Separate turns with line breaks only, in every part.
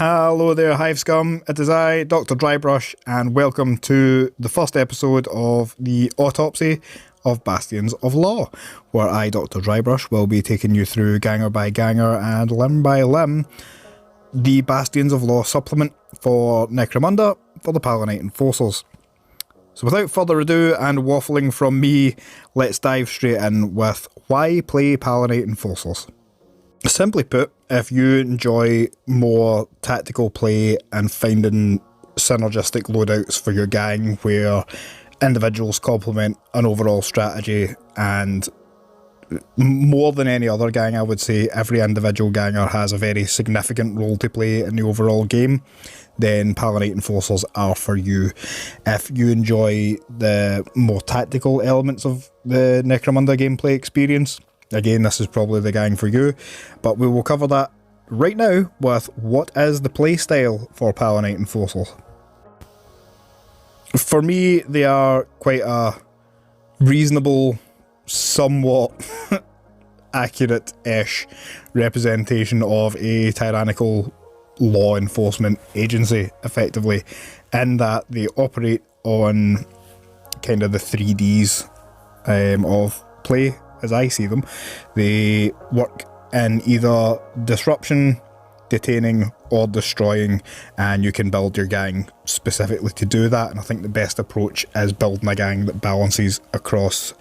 Hello there, Hive Scum. It is I, Dr.Drybrush, and welcome to the first episode of the Autopsy of Bastions of Law, where I, Dr. Drybrush, will be taking you through ganger by ganger and limb by limb the Bastions of Law supplement for Necromunda for the Palanite Enforcers. So without further ado and waffling from me, let's dive straight in with why play Palanite Enforcers. Simply put, if you enjoy more tactical play and finding synergistic loadouts for your gang where individuals complement an overall strategy, and more than any other gang, I would say every individual ganger has a very significant role to play in the overall game, then Palanite Enforcers are for you. If you enjoy the more tactical elements of the Necromunda gameplay experience, again, this is probably the gang for you, but we will cover that right now with what is the playstyle for Palanite Enforcers. For me, they are quite a reasonable, somewhat accurate-ish representation of a tyrannical law enforcement agency, effectively, in that they operate on kind of the 3Ds of play, as I see them. They work in either disruption, detaining, or destroying, and you can build your gang specifically to do that, and I think the best approach is building a gang that balances across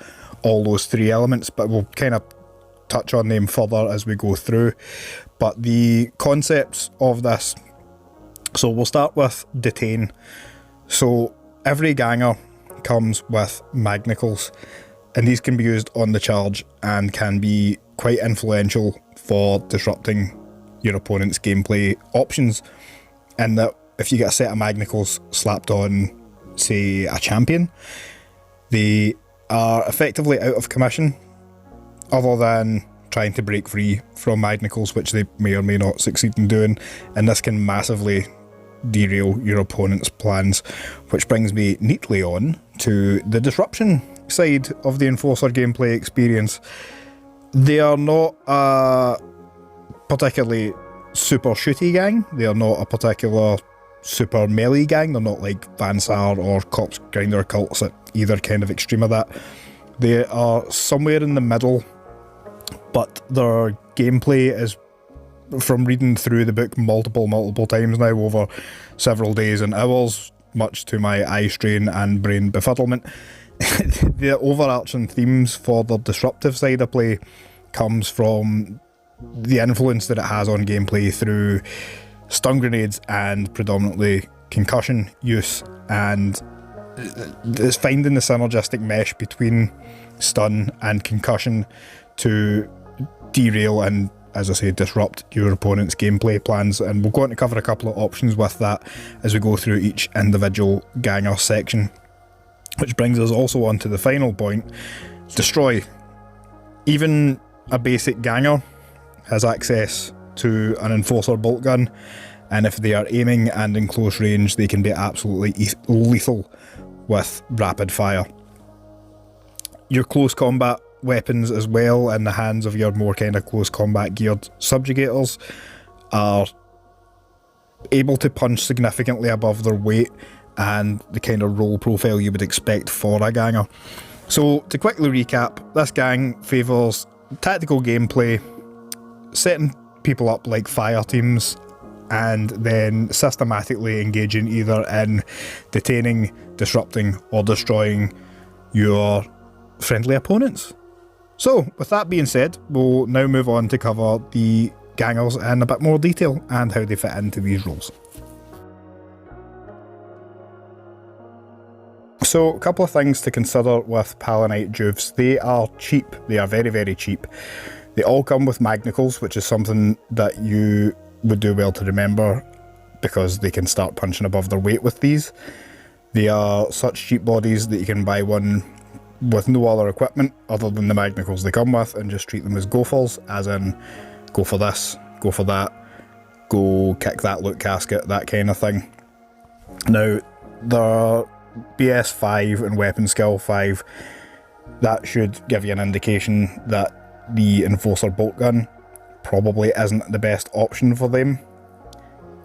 all those three elements, but we'll kind of touch on them further as we go through. But the concepts of this, so we'll start with detain. So every ganger comes with magnicles, and these can be used on the charge and can be quite influential for disrupting your opponent's gameplay options, in that if you get a set of magnicles slapped on, say, a champion, they are effectively out of commission, other than trying to break free from magnicles, which they may or may not succeed in doing, and this can massively derail your opponent's plans, which brings me neatly on to the disruption side of the Enforcer gameplay experience. They are not a particularly super shooty gang, they are not a particular super melee gang, they're not like Vansar or Corpse Grinder cults at either kind of extreme of that. They are somewhere in the middle, but their gameplay is, from reading through the book multiple times now over several days and hours, much to my eye strain and brain befuddlement, the overarching themes for the disruptive side of play comes from the influence that it has on gameplay through stun grenades and predominantly concussion use, and it's finding the synergistic mesh between stun and concussion to derail and, as I say, disrupt your opponent's gameplay plans. And we're going to cover a couple of options with that as we go through each individual ganger section, which brings us also on to the final point: destroy. Even a basic ganger has access to an Enforcer bolt gun, and if they are aiming and in close range, they can be absolutely lethal with rapid fire. Your close combat weapons as well, in the hands of your more kind of close combat geared subjugators, are able to punch significantly above their weight and the kind of role profile you would expect for a ganger. So to quickly recap, this gang favours tactical gameplay, setting people up like fire teams, and then systematically engaging either in detaining, disrupting, or destroying your friendly opponents. So with that being said, we'll now move on to cover the gangers in a bit more detail and how they fit into these roles. So a couple of things to consider with Palanite Juves. They are cheap. They are very, very cheap. They all come with magnicles, which is something that you would do well to remember, because they can start punching above their weight with these. They are such cheap bodies that you can buy one with no other equipment other than the magnicles they come with and just treat them as go-falls, as in go for this, go for that, go kick that loot casket, that kind of thing. Now, their BS 5 and weapon skill 5, that should give you an indication that the Enforcer bolt gun probably isn't the best option for them.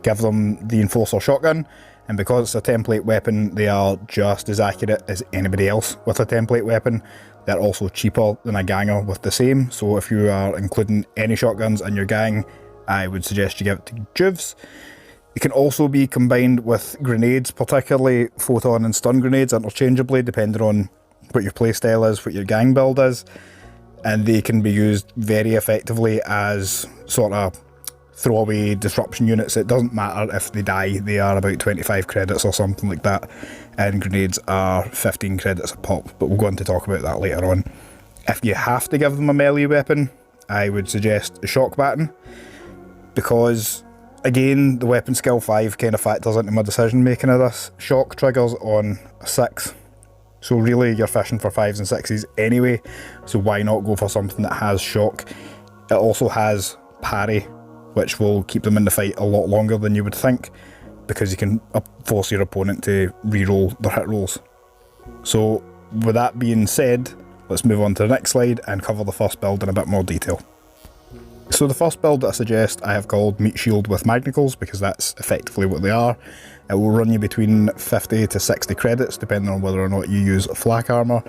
give them the Enforcer shotgun, and because it's a template weapon, they are just as accurate as anybody else with a template weapon. They're also cheaper than a ganger with the same, so if you are including any shotguns in your gang, I would suggest you give it to Juves. It can also be combined with grenades, particularly photon and stun grenades interchangeably, depending on what your playstyle is, what your gang build is, and they can be used very effectively as sort of throwaway disruption units. It doesn't matter if they die, they are about 25 credits or something like that, and grenades are 15 credits a pop, but we'll go on to talk about that later on. If you have to give them a melee weapon, I would suggest a shock baton, because again, the weapon skill 5 kind of factors into my decision making of this. Shock triggers on a 6, so really you're fishing for 5s and 6s anyway, so why not go for something that has shock. It also has parry, which will keep them in the fight a lot longer than you would think, because you can force your opponent to re-roll their hit rolls. So with that being said, let's move on to the next slide and cover the first build in a bit more detail. So the first build that I suggest I have called Meat Shield with Magnicals, because that's effectively what they are. It will run you between 50 to 60 credits depending on whether or not you use flak armour,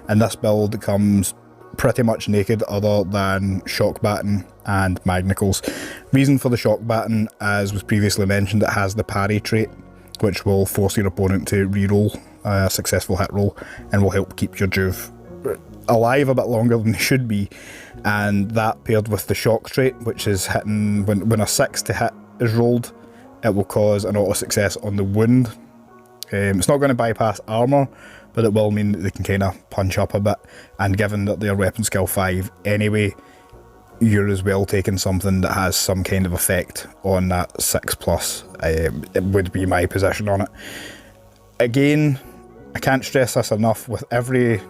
and this build comes pretty much naked other than shock baton and magnicals. Reason for the shock baton, as was previously mentioned, it has the parry trait, which will force your opponent to re-roll a successful hit roll and will help keep your Juve alive a bit longer than they should be. And that paired with the shock trait, which is hitting when a 6 to hit is rolled, it will cause an auto success on the wound. It's not going to bypass armour, but it will mean that they can kind of punch up a bit, and given that they're weapon skill 5 anyway, you're as well taking something that has some kind of effect on that 6+. It would be my position on it. Again, I can't stress this enough, with every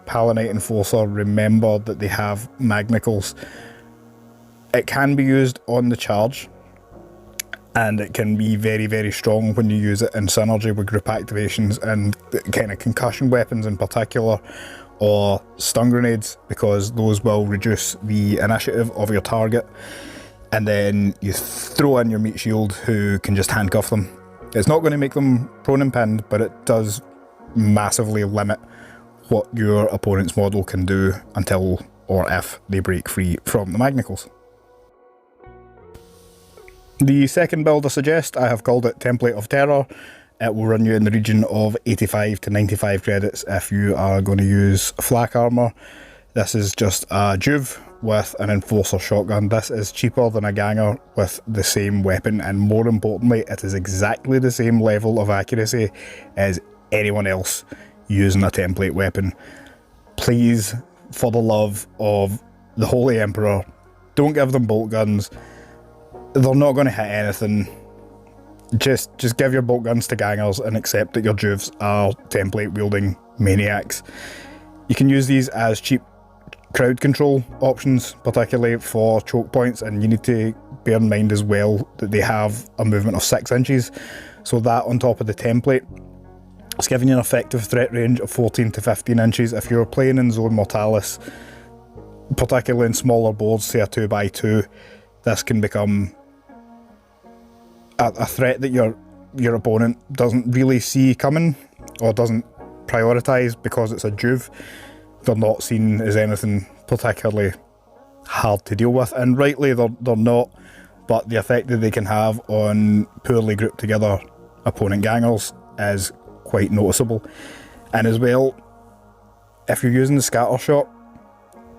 Palanite Enforcer, remember that they have magnicals. It can be used on the charge, and it can be very, very strong when you use it in synergy with group activations and kind of concussion weapons in particular, or stun grenades, because those will reduce the initiative of your target. And then you throw in your meat shield, who can just handcuff them. It's not going to make them prone and pinned, but it does massively limit what your opponent's model can do until or if they break free from the magnicals. The second build I suggest, I have called it Template of Terror. It will run you in the region of 85 to 95 credits if you are going to use flak armour. This is just a Juve with an Enforcer shotgun. This is cheaper than a ganger with the same weapon, and more importantly, it is exactly the same level of accuracy as anyone else using a template weapon. Please, for the love of the Holy Emperor, don't give them bolt guns. They're not going to hit anything. Just give your bolt guns to gangers and accept that your Juves are template wielding maniacs. You can use these as cheap crowd control options, particularly for choke points, and you need to bear in mind as well that they have a movement of 6 inches, so that on top of the template, it's giving you an effective threat range of 14 to 15 inches. If you're playing in Zone Mortalis, particularly in smaller boards, say a 2x2, this can become a threat that your opponent doesn't really see coming, or doesn't prioritise, because it's a Juve. They're not seen as anything particularly hard to deal with, and rightly they're not, but the effect that they can have on poorly grouped together opponent gangers is quite noticeable. And as well, if you're using the scatter shot,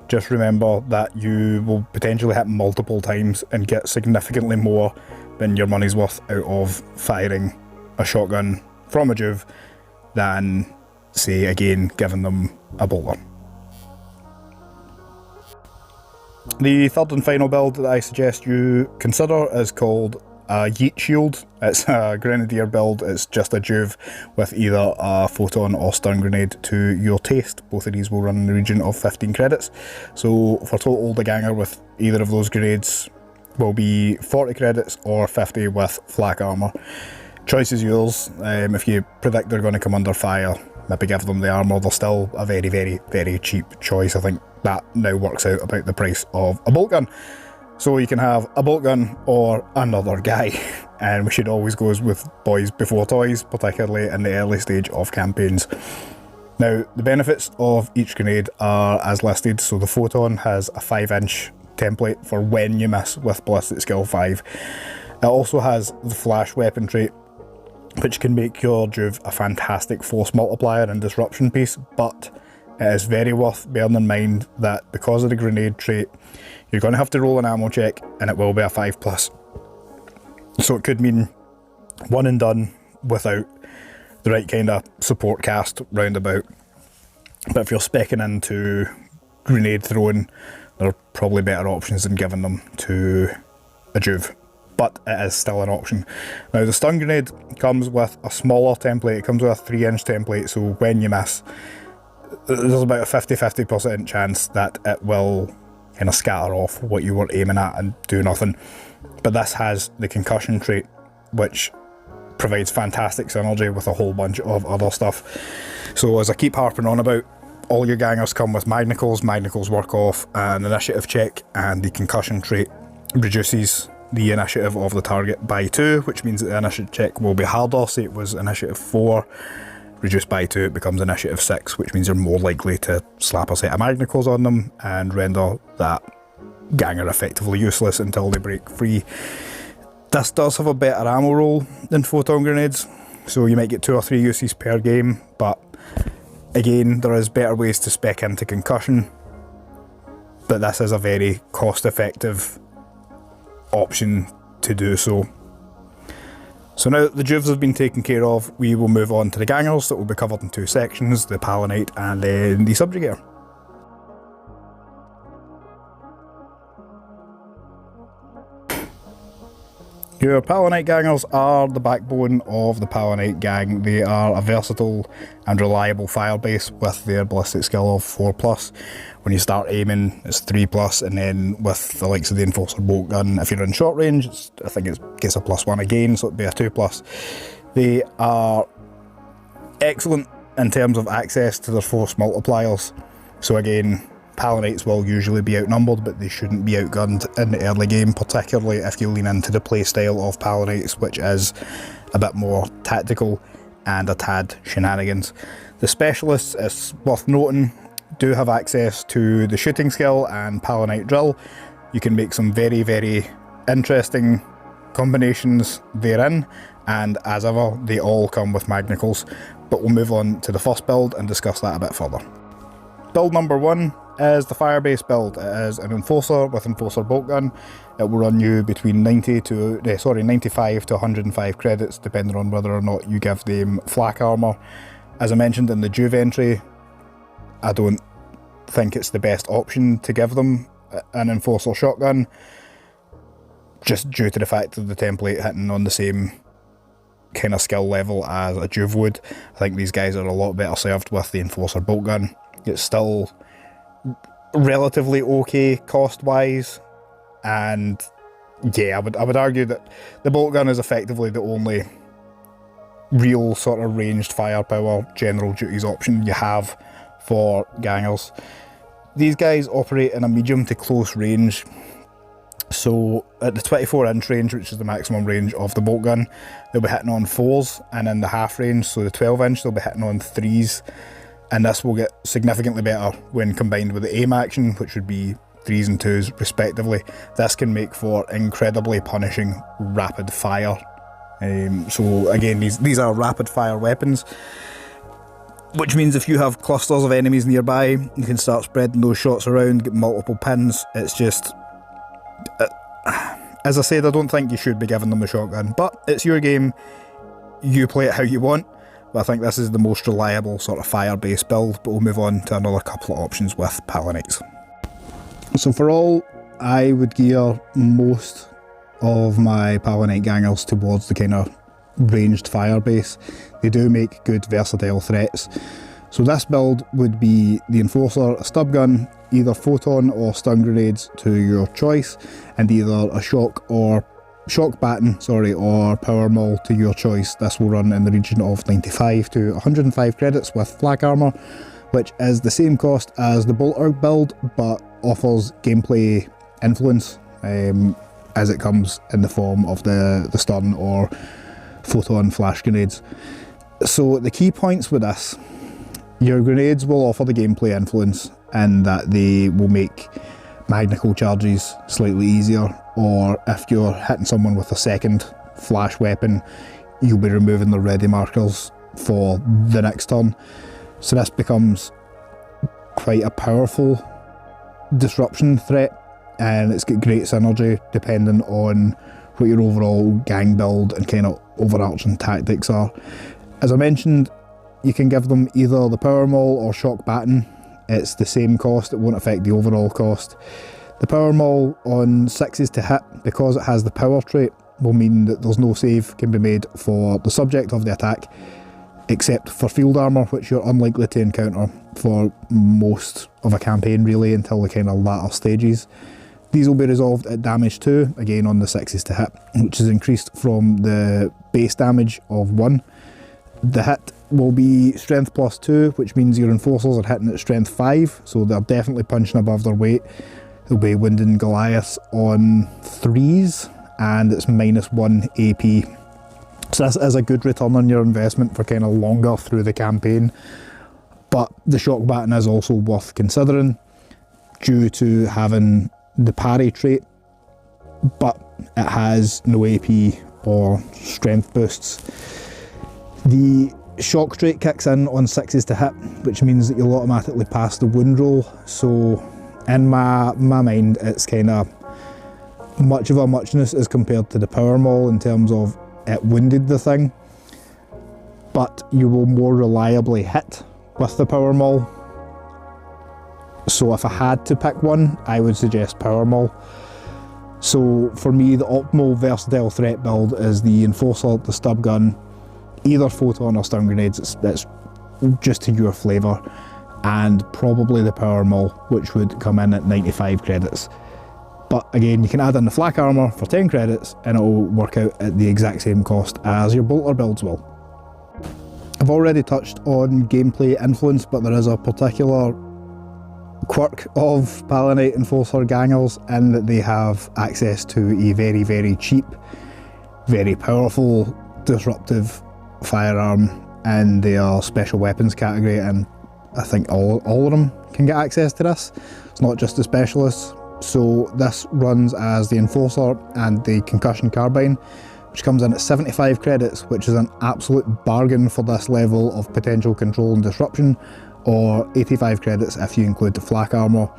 just remember that you will potentially hit multiple times and get significantly more than your money's worth out of firing a shotgun from a Juve than, say, again, giving them a bolter. The third and final build that I suggest you consider is called a Yeet Shield. It's a Grenadier build. It's just a Juve with either a photon or stun grenade to your taste. Both of these will run in the region of 15 credits. So for total, the ganger with either of those grenades will be 40 credits or 50 with flak armour. Choice is yours. If you predict they're going to come under fire, maybe give them the armour. They're still a very, very, very cheap choice. I think that now works out about the price of a bolt gun. So you can have a bolt gun or another guy. and we should always go with boys before toys, particularly in the early stage of campaigns. Now, the benefits of each grenade are as listed. So the Photon has a 5-inch template for when you miss with ballistic skill 5. It also has the flash weapon trait, which can make your Juve a fantastic force multiplier and disruption piece, but it is very worth bearing in mind that because of the grenade trait, you're going to have to roll an ammo check, and it will be a 5+. So it could mean one and done without the right kind of support cast roundabout. But if you're speccing into grenade throwing, there are probably better options than giving them to a Juve. But it is still an option. Now, the stun grenade comes with a smaller template. It comes with a 3-inch template, so when you miss, there's about a 50% chance that it will kind of scatter off what you were aiming at and do nothing. But this has the concussion trait, which provides fantastic synergy with a whole bunch of other stuff. So as I keep harping on about, all your gangers come with Magnicals. Magnicals work off an initiative check, and the concussion trait reduces the initiative of the target by 2, which means that the initiative check will be harder. Say it was initiative 4, reduced by 2, it becomes initiative 6, which means you're more likely to slap a set of Magnicals on them and render that ganger effectively useless until they break free. This does have a better ammo roll than photon grenades, so you might get 2 or 3 uses per game, but again, there is better ways to spec into concussion, but this is a very cost-effective option to do so. So now that the Juves have been taken care of, we will move on to the gangers that will be covered in 2 sections, the Palanite and then the Subjugator. Your Palanite Gangers are the backbone of the Palanite gang. They are a versatile and reliable fire base with their ballistic skill of 4+. When you start aiming, it's 3+, and then with the likes of the Enforcer bolt gun, if you're in short range, I think it gets a +1 again, so it'd be a 2+. They are excellent in terms of access to their force multipliers. So again, Palanites will usually be outnumbered, but they shouldn't be outgunned in the early game, particularly if you lean into the playstyle of Palanites, which is a bit more tactical and a tad shenanigans. The specialists, it's worth noting, do have access to the shooting skill and Palanite drill. You can make some very, very interesting combinations therein, and as ever, they all come with Magnicals. But we'll move on to the first build and discuss that a bit further. Build number 1 is the Firebase build. It is an Enforcer with Enforcer bolt gun. It will run you between 95 to 105 credits, depending on whether or not you give them flak armour. As I mentioned in the Juve entry, I don't think it's the best option to give them an Enforcer shotgun, just due to the fact of the template hitting on the same kind of skill level as a Juve would. I think these guys are a lot better served with the Enforcer bolt gun. It's still relatively okay cost-wise, and yeah, I would argue that the bolt gun is effectively the only real sort of ranged firepower general duties option you have for gangers. These guys operate in a medium to close range, so at the 24-inch range, which is the maximum range of the bolt gun, they'll be hitting on 4s, and in the half range, so the 12-inch, they'll be hitting on 3s. And this will get significantly better when combined with the aim action, which would be 3s and 2s respectively. This can make for incredibly punishing rapid fire. So again, these are rapid fire weapons, which means if you have clusters of enemies nearby, you can start spreading those shots around, get multiple pins. It's just, as I said, I don't think you should be giving them a shotgun, but it's your game, you play it how you want. But I think this is the most reliable sort of fire-based build, but we'll move on to another couple of options with Palanites. So for all, I would gear most of my Palanite Gangers towards the kind of ranged fire base. They do make good versatile threats. So this build would be the Enforcer, a stub gun, either photon or stun grenades to your choice, and either a shock baton, or power maul to your choice. This will run in the region of 95 to 105 credits with flak armour, which is the same cost as the Bolter build, but offers gameplay influence. as it comes in the form of the stun or photon flash grenades. So the key points with this, your grenades will offer the gameplay influence in that they will make magical charges slightly easier, or if you're hitting someone with a second flash weapon, you'll be removing the ready markers for the next turn. So this becomes quite a powerful disruption threat, and it's got great synergy depending on what your overall gang build and kind of overarching tactics are. As I mentioned, you can give them either the Power Maul or Shock Baton. It's the same cost, it won't affect the overall cost. The Power Maul on 6s to hit, because it has the power trait, will mean that there's no save can be made for the subject of the attack, except for field armour, which you're unlikely to encounter for most of a campaign really until the kind of latter stages. These will be resolved at damage 2, again on the 6s to hit, which is increased from the base damage of 1. The hit will be strength plus 2, which means your enforcers are hitting at strength 5, so they're definitely punching above their weight. They'll be winding Goliaths on 3s, and it's minus 1 AP. So this is a good return on your investment for kind of longer through the campaign. But the Shock Baton is also worth considering due to having the parry trait, but it has no AP or strength boosts. The shock trait kicks in on 6s to hit, which means that you'll automatically pass the wound roll. So in my mind, it's kind of much of a muchness as compared to the Power Maul in terms of it wounded the thing, but you will more reliably hit with the Power Maul. So if I had to pick one, I would suggest Power Maul. So for me, the optimal versatile threat build is the Enforcer, the Stub Gun, either Photon or Stun Grenades, it's just to your flavour, and probably the Power Maul, which would come in at 95 credits. But again, you can add in the Flak Armour for 10 credits and it will work out at the exact same cost as your Bolter builds will. I've already touched on gameplay influence, but there is a particular quirk of Palanite Enforcer Gangers in that they have access to a very, very cheap, very powerful, disruptive firearm in their special weapons category, and I think all of them can get access to this. It's not just the specialists. So this runs as the Enforcer and the Concussion Carbine, which comes in at 75 credits, which is an absolute bargain for this level of potential control and disruption, or 85 credits if you include the Flak Armour.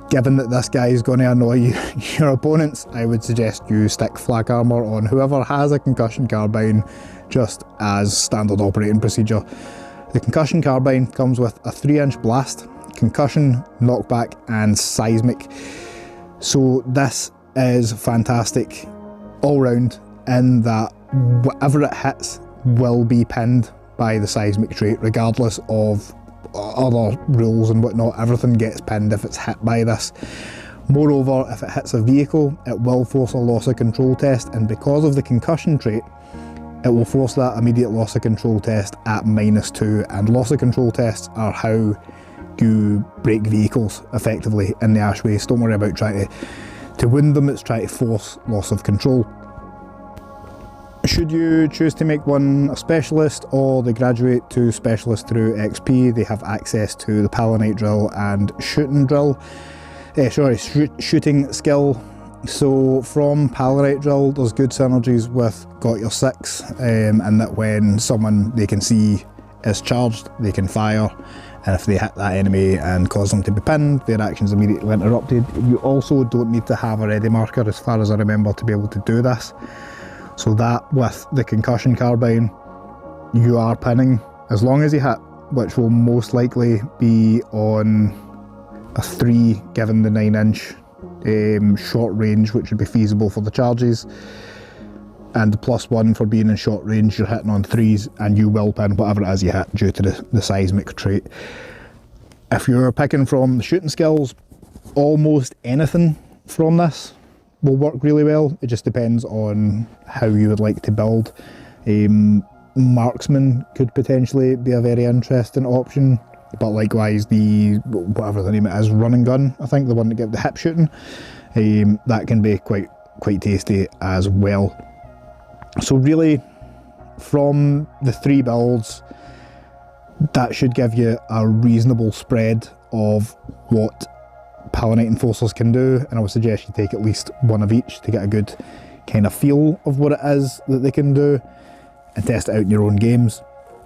Given that this guy is going to annoy your opponents, I would suggest you stick Flak Armour on whoever has a Concussion Carbine, just as standard operating procedure. The Concussion Carbine comes with a 3-inch blast, concussion, knockback and seismic. So this is fantastic all round in that whatever it hits will be pinned by the seismic trait, regardless of other rules and whatnot. Everything gets pinned if it's hit by this. Moreover, if it hits a vehicle, it will force a loss of control test, and because of the concussion trait, it will force that immediate loss of control test at -2, and loss of control tests are how you break vehicles effectively in the Ash Waste. Don't worry about trying to wound them, it's trying to force loss of control. Should you choose to make one a specialist, or they graduate to specialist through XP, they have access to the Palanite drill and shooting drill. Shooting skill. So from Palanite drill, there's good synergies with Got Your 6, and that when someone they can see is charged, they can fire, and if they hit that enemy and cause them to be pinned, their action's immediately interrupted. You also don't need to have a ready marker, as far as I remember, to be able to do this. So that with the Concussion Carbine, you are pinning as long as you hit, which will most likely be on a 3 given the 9-inch short range, which would be feasible for the charges, and the +1 for being in short range. You're hitting on 3s and you will pin whatever it is you hit due to the seismic trait. If you're picking from the shooting skills, almost anything from this will work really well. It just depends on how you would like to build. Marksman could potentially be a very interesting option, but likewise the, whatever the name it is, run and gun, I think, the one to get the hip shooting, that can be quite quite tasty as well. So really, from the 3 builds, that should give you a reasonable spread of what Palanite Enforcers can do, and I would suggest you take at least one of each to get a good kind of feel of what it is that they can do and test it out in your own games.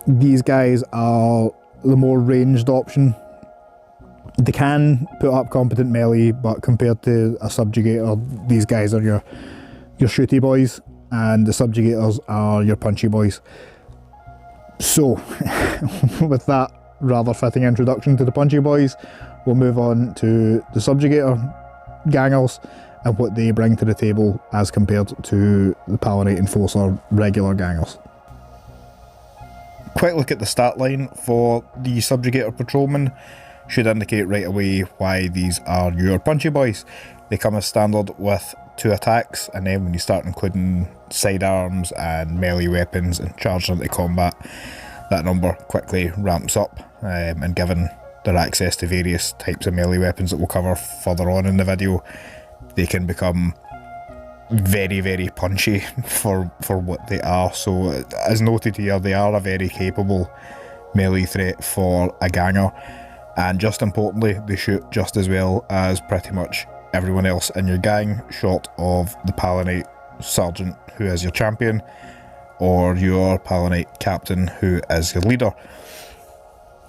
These guys are the more ranged option. They can put up competent melee, but compared to a Subjugator, these guys are your shooty boys, and the Subjugators are your punchy boys. So, with that rather fitting introduction to the punchy boys, we'll move on to the Subjugator Gangers and what they bring to the table as compared to the Palanite Enforcer regular Gangers. Quick look at the stat line for the Subjugator Patrolmen should indicate right away why these are your punchy boys. They come as standard with 2 attacks, and then when you start including sidearms and melee weapons and charging into combat, that number quickly ramps up, and given their access to various types of melee weapons that we'll cover further on in the video, they can become very, very punchy for what they are. So as noted here, they are a very capable melee threat for a ganger, and just importantly, they shoot just as well as pretty much everyone else in your gang, short of the Palanite Sergent, who is your champion, or your Palanite Captain, who is your leader.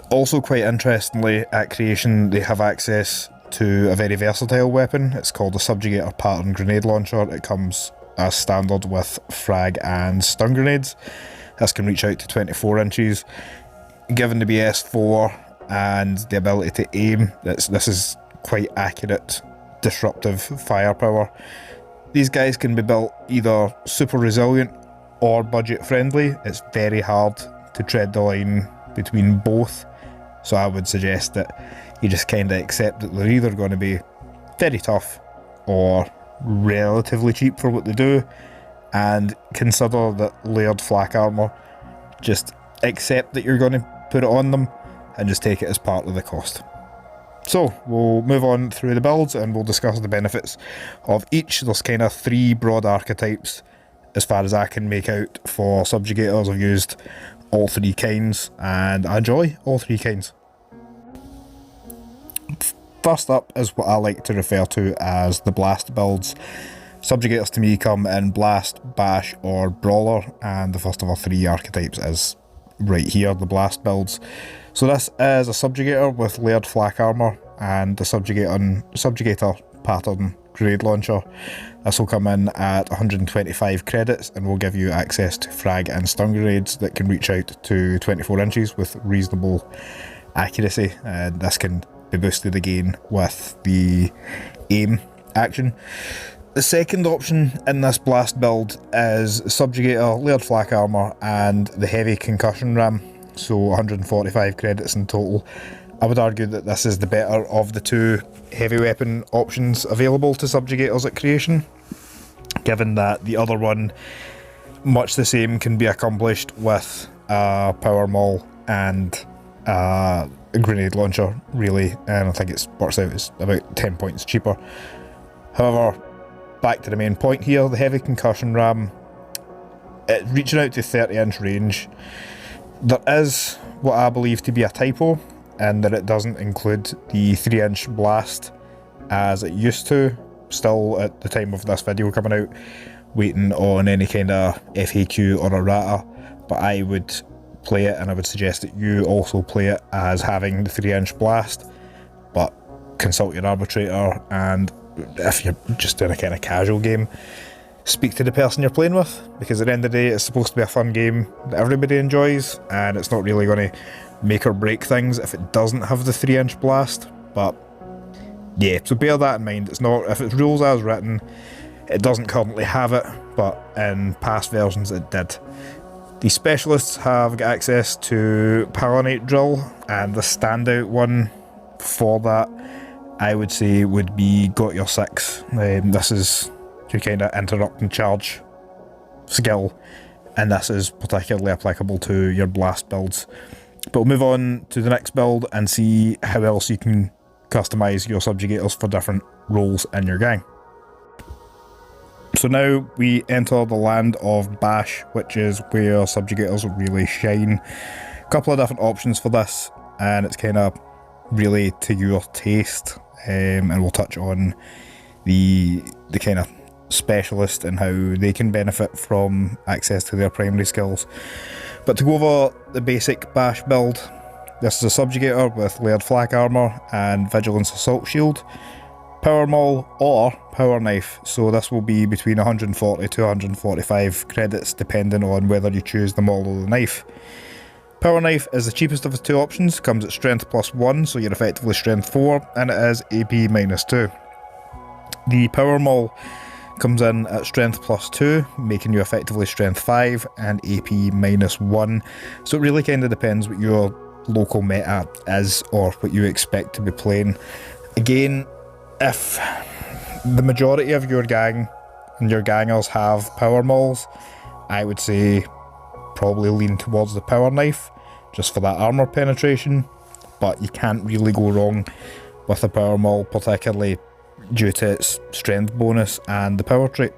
Also, quite interestingly, at creation they have access to a very versatile weapon. It's called the Subjugator Pattern Grenade Launcher. It comes as standard with frag and stun grenades. This can reach out to 24 inches. Given the BS4 and the ability to aim, this is quite accurate, disruptive firepower. These guys can be built either super resilient or budget friendly. It's very hard to tread the line between both, so I would suggest that you just kind of accept that they're either going to be very tough or relatively cheap for what they do, and consider that layered flak armour. Just accept that you're going to put it on them and just take it as part of the cost. So we'll move on through the builds and we'll discuss the benefits of each. There's kind of 3 broad archetypes as far as I can make out for Subjugators. I've used all 3 kinds and I enjoy all 3 kinds. First up is what I like to refer to as the blast builds. Subjugators to me come in blast, bash or brawler, and the first of our 3 archetypes is right here, the blast builds. So this is a Subjugator with layered flak armour and the Subjugator Pattern Grenade Launcher. This will come in at 125 credits and will give you access to frag and stun grenades that can reach out to 24 inches with reasonable accuracy, and this can be boosted again with the aim action. The second option in this blast build is Subjugator, layered flak armour and the heavy concussion ram, so 145 credits in total. I would argue that this is the better of the 2 heavy weapon options available to Subjugators at creation, given that the other one, much the same, can be accomplished with a power maul and a grenade launcher, really, and I think it works out as about 10 points cheaper. However, back to the main point here, the heavy concussion ram, reaching out to 30-inch range, there is what I believe to be a typo, in that it doesn't include the 3-inch blast as it used to. Still, at the time of this video coming out, waiting on any kind of FAQ or errata, but I would play it, and I would suggest that you also play it as having the 3-inch blast, but consult your arbitrator, and if you're just doing a kind of casual game, speak to the person you're playing with, because at the end of the day it's supposed to be a fun game that everybody enjoys, and it's not really going to make or break things if it doesn't have the 3-inch blast. But yeah, so bear that in mind. It's not, if it's rules as written, it doesn't currently have it, but in past versions it did. The specialists have got access to Palanite drill, and the standout one for that I would say would be Got Your 6. This is your kind of interrupt and charge skill, and this is particularly applicable to your blast builds. But we'll move on to the next build and see how else you can customise your Subjugators for different roles in your gang. So now we enter the land of Bash, which is where Subjugators really shine. A couple of different options for this, and it's kind of really to your taste, and we'll touch on the kind of specialist and how they can benefit from access to their primary skills. But to go over the basic Bash build, this is a Subjugator with layered flak armour and Vigilance Assault Shield, Power Maul or Power Knife, so this will be between 140 to 145 credits depending on whether you choose the Maul or the Knife. Power Knife is the cheapest of the two options, comes at strength +1, so you're effectively strength 4, and it is AP -2. The Power Maul comes in at strength +2, making you effectively strength 5 and AP -1, so it really kind of depends what your local meta is or what you expect to be playing. Again, if the majority of your gang and your gangers have Power Mauls, I would say probably lean towards the Power Knife just for that armour penetration, but you can't really go wrong with the Power Maul, particularly due to its strength bonus and the power trait.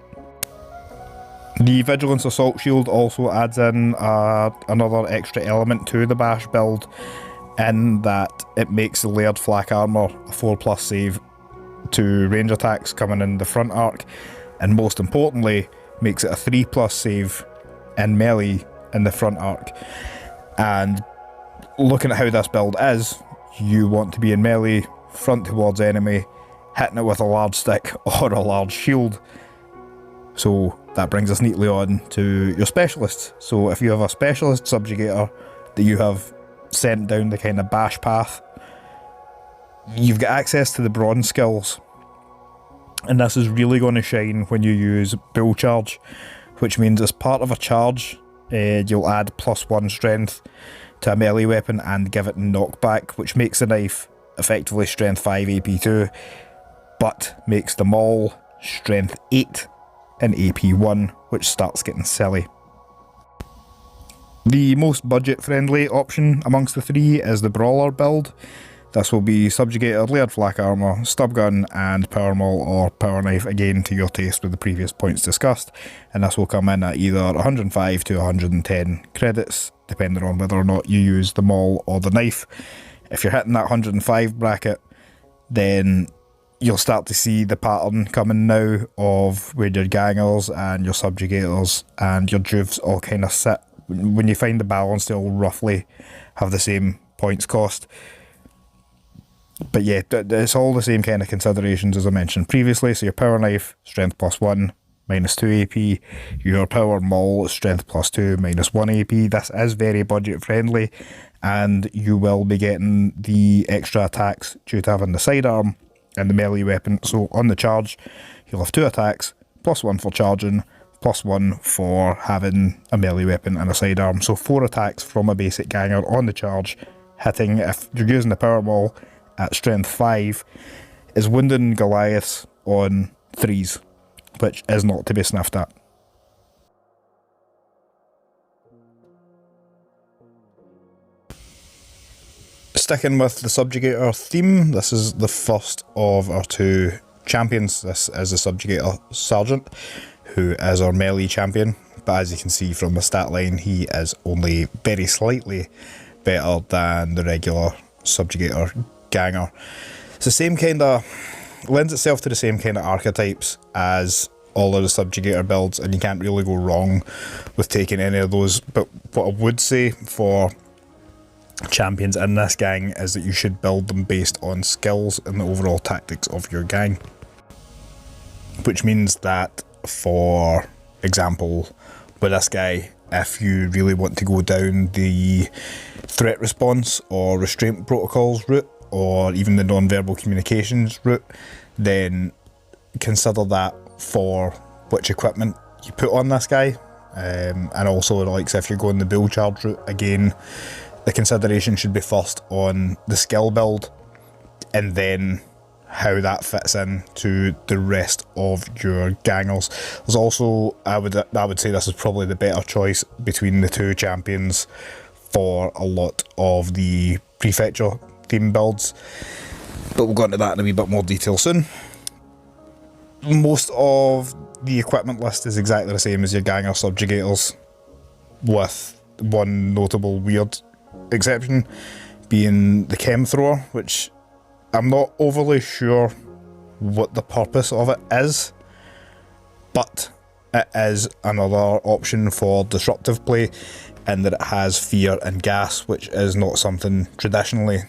The Vigilance Assault Shield also adds in another extra element to the Bash build, in that it makes the layered flak armour a 4+ save to range attacks coming in the front arc, and most importantly makes it a 3+ save in melee in the front arc. And looking at how this build is, you want to be in melee, front towards enemy, hitting it with a large stick or a large shield. So that brings us neatly on to your specialists. So if you have a specialist Subjugator that you have sent down the kind of Bash path, you've got access to the bronze skills, and this is really going to shine when you use Bull Charge, which means as part of a charge you'll add +1 strength to a melee weapon and give it knockback, which makes the knife effectively strength 5 AP2, but makes the maul strength 8 and AP1, which starts getting silly. The most budget friendly option amongst the three is the Brawler build. This will be Subjugator, layered flak armour, stub gun and Power Maul or Power Knife, again to your taste with the previous points discussed, and this will come in at either 105 to 110 credits depending on whether or not you use the Maul or the Knife. If you're hitting that 105 bracket, then you'll start to see the pattern coming now of where your gangers and your Subjugators and your Juves all kind of sit. When you find the balance, they'll roughly have the same points cost. But yeah, it's all the same kind of considerations as I mentioned previously. So your Power Knife, strength +1, -2 AP. Your Power Maul, strength +2, -1 AP. This is very budget friendly, and you will be getting the extra attacks due to having the sidearm and the melee weapon. So on the charge, you'll have 2 attacks, +1 for charging, +1 for having a melee weapon and a sidearm. So 4 attacks from a basic ganger on the charge, hitting, if you're using the Power Maul at strength 5, is wounding Goliaths on 3s, which is not to be sniffed at. Sticking with the Subjugator theme, this is the first of our 2 champions. This is the Subjugator Sergent, who is our melee champion, but as you can see from the stat line, he is only very slightly better than the regular Subjugator Ganger. It's the same kind of, lends itself to the same kind of archetypes as all of the Subjugator builds, and you can't really go wrong with taking any of those. But what I would say for champions in this gang is that you should build them based on skills and the overall tactics of your gang, which means that, for example, with this guy, if you really want to go down the threat response or restraint protocols route, or even the non-verbal communications route, then consider that for which equipment you put on this guy. And also, like, if you're going the Bull Charge route, again, the consideration should be first on the skill build, and then how that fits in to the rest of your gangers. There's also, I would say this is probably the better choice between the 2 champions for a lot of the Prefecture theme builds, but we'll go into that in a wee bit more detail soon. Most of the equipment list is exactly the same as your Ganger Subjugators, with one notable weird exception being the Chem Thrower, which I'm not overly sure what the purpose of it is, but it is another option for disruptive play, in that it has fear and gas, which is not something traditionally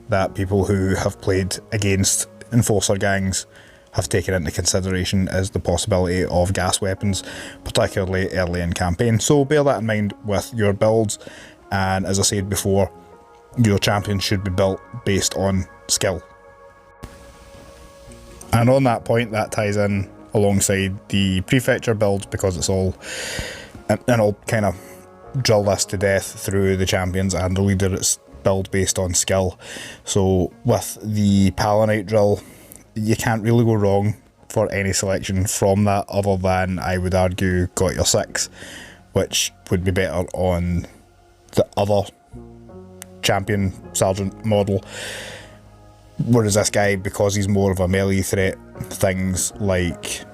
that people who have played against Enforcer gangs have taken into consideration, as the possibility of gas weapons, particularly early in campaign. So bear that in mind with your builds, and as I said before, your champion should be built based on skill. And on that point, that ties in alongside the Prefecture builds, because it's all, and I'll kind of drill this to death through the champions and the leader, it's build based on skill. So with the Palanite drill, you can't really go wrong for any selection from that, other than, I would argue, got your 6, which would be better on the other champion Sergeant model. Whereas this guy, because he's more of a melee threat, things like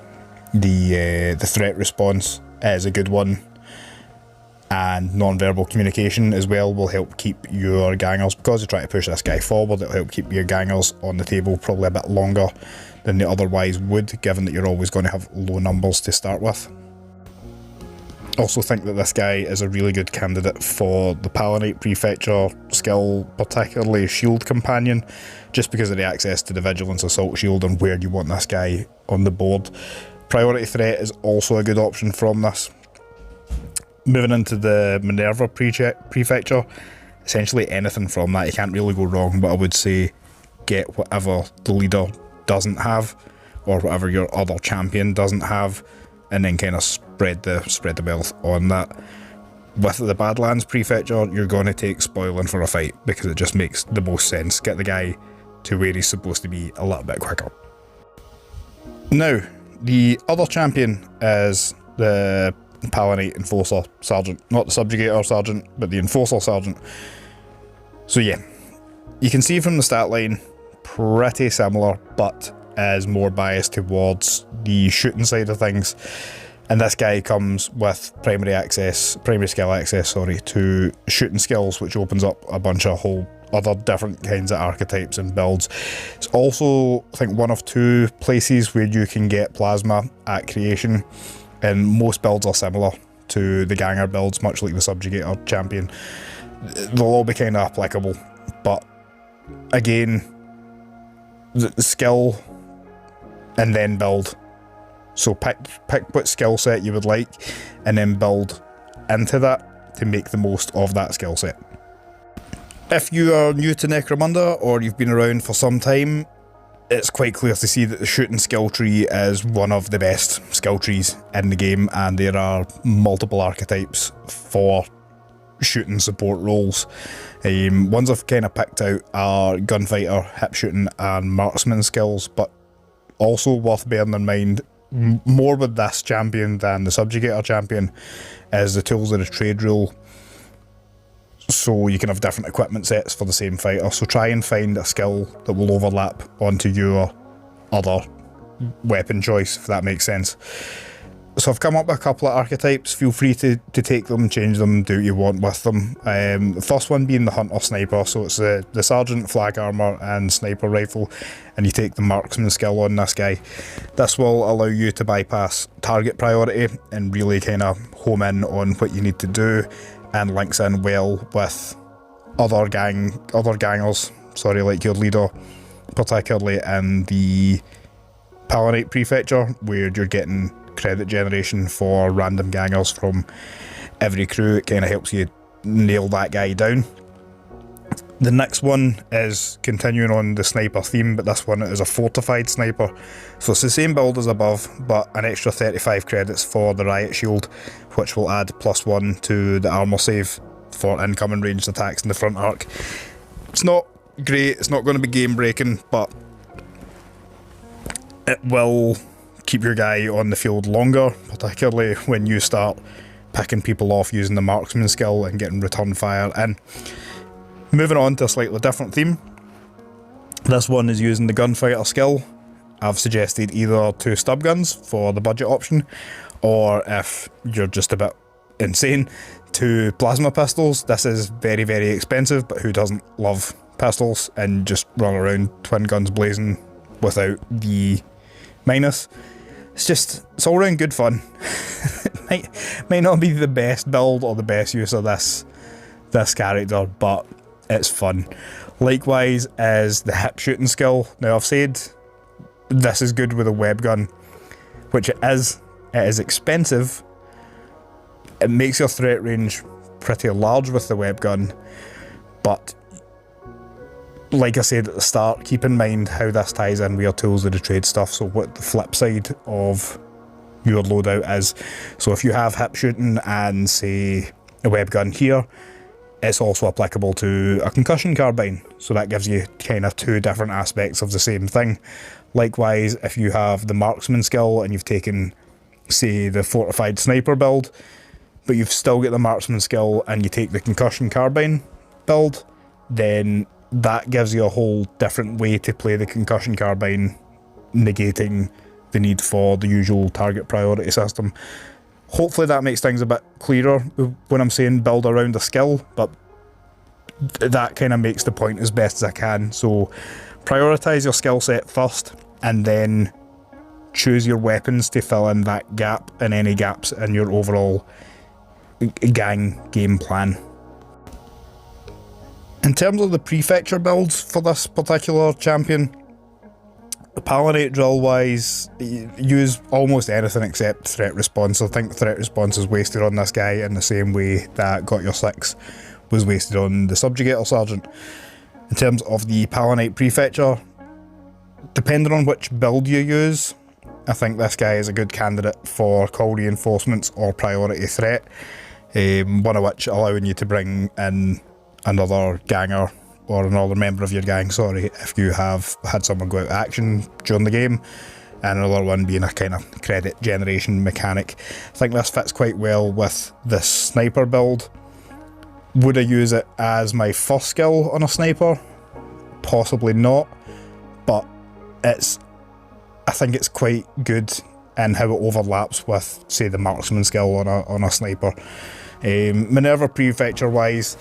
the threat response is a good one, and non-verbal communication as well will help keep your gangers, because you're trying to push this guy forward, it'll help keep your gangers on the table probably a bit longer than they otherwise would, given that you're always going to have low numbers to start with. Also think that this guy is a really good candidate for the Palanite Prefecture skill, particularly Shield Companion, just because of the access to the Vigilance Assault Shield and where you want this guy on the board. Priority Threat is also a good option from this. Moving into the Minerva Prefecture, essentially anything from that, you can't really go wrong, but I would say get whatever the leader doesn't have, or whatever your other champion doesn't have, and then kind of spread the wealth on that. With the Badlands Prefecture, you're going to take Spoiling for a fight, because it just makes the most sense. Get the guy to where he's supposed to be a little bit quicker. Now, the other champion is the Palanite Enforcer Sergeant, not the Subjugator Sergeant, but the Enforcer Sergeant. So yeah, you can see from the stat line, pretty similar, but is more biased towards the shooting side of things. And this guy comes with primary skill access, to shooting skills, which opens up a bunch of whole other different kinds of archetypes and builds. It's also, I think, one of 2 places where you can get plasma at creation, and most builds are similar to the Ganger builds, much like the Subjugator champion. They'll all be kind of applicable, but again, the skill and then build. So pick what skill set you would like, and then build into that to make the most of that skill set. If you are new to Necromunda, or you've been around for some time, it's quite clear to see that the shooting skill tree is one of the best skill trees in the game, and there are multiple archetypes for shooting support roles. Ones I've kind of picked out are Gunfighter, Hip Shooting and Marksman skills, but also worth bearing in mind, more with this champion than the Subjugator champion, is the Tools of the Trade rule. So you can have different equipment sets for the same fighter, so try and find a skill that will overlap onto your other weapon choice, if that makes sense. So I've come up with a couple of archetypes. Feel free to take them, change them, do what you want with them. The first one being the Hunter Sniper, so it's the Sergeant, Flag Armour and Sniper Rifle, and you take the Marksman skill on this guy. This will allow you to bypass target priority and really kind of home in on what you need to do, and links in well with other gangers, like your leader, particularly in the Palanite Prefecture, where you're getting credit generation for random gangers from every crew. It kind of helps you nail that guy down. The next one is continuing on the sniper theme, but this one is a fortified sniper. So it's the same build as above, but an extra 35 credits for the riot shield, which will add +1 to the armor save for incoming ranged attacks in the front arc. It's not great, it's not going to be game breaking, but it will keep your guy on the field longer, particularly when you start picking people off using the marksman skill and getting return fire in. Moving on to a slightly different theme. This one is using the gunfighter skill, I've suggested either 2 stub guns for the budget option, or if you're just a bit insane, 2 plasma pistols. This is very, very expensive, but who doesn't love pistols and just run around twin guns blazing without the minus? It's all around good fun. might not be the best build or the best use of this character, but it's fun. Likewise is the hip shooting skill. Now, I've said this is good with a web gun, which it is. It is expensive. It makes your threat range pretty large with the web gun, but like I said at the start, keep in mind how this ties in with your tools of the trade stuff, so what the flip side of your loadout is. So if you have hip shooting and, say, a web gun here, it's also applicable to a concussion carbine, so that gives you kind of 2 different aspects of the same thing. Likewise, if you have the marksman skill and you've taken, say, the fortified sniper build, but you've still got the marksman skill and you take the concussion carbine build, then that gives you a whole different way to play the concussion carbine, negating the need for the usual target priority system. Hopefully that makes things a bit clearer when I'm saying build around a skill, but that kind of makes the point as best as I can. So prioritise your skill set first, and then choose your weapons to fill in that gap and any gaps in your overall gang game plan. In terms of the prefecture builds for this particular champion, Palanite drill wise, use almost anything except threat response. I think threat response is wasted on this guy in the same way that Got Your 6 was wasted on the Subjugator Sergeant. In terms of the Palanite prefecture, depending on which build you use, I think this guy is a good candidate for call reinforcements or priority threat, one of which allowing you to bring in another ganger or another member of your gang, if you have had someone go out of action during the game, and another one being a kind of credit generation mechanic. I think this fits quite well with this sniper build. Would I use it as my first skill on a sniper? Possibly not, but I think it's quite good in how it overlaps with, say, the marksman skill on a sniper. Minerva prefecture wise,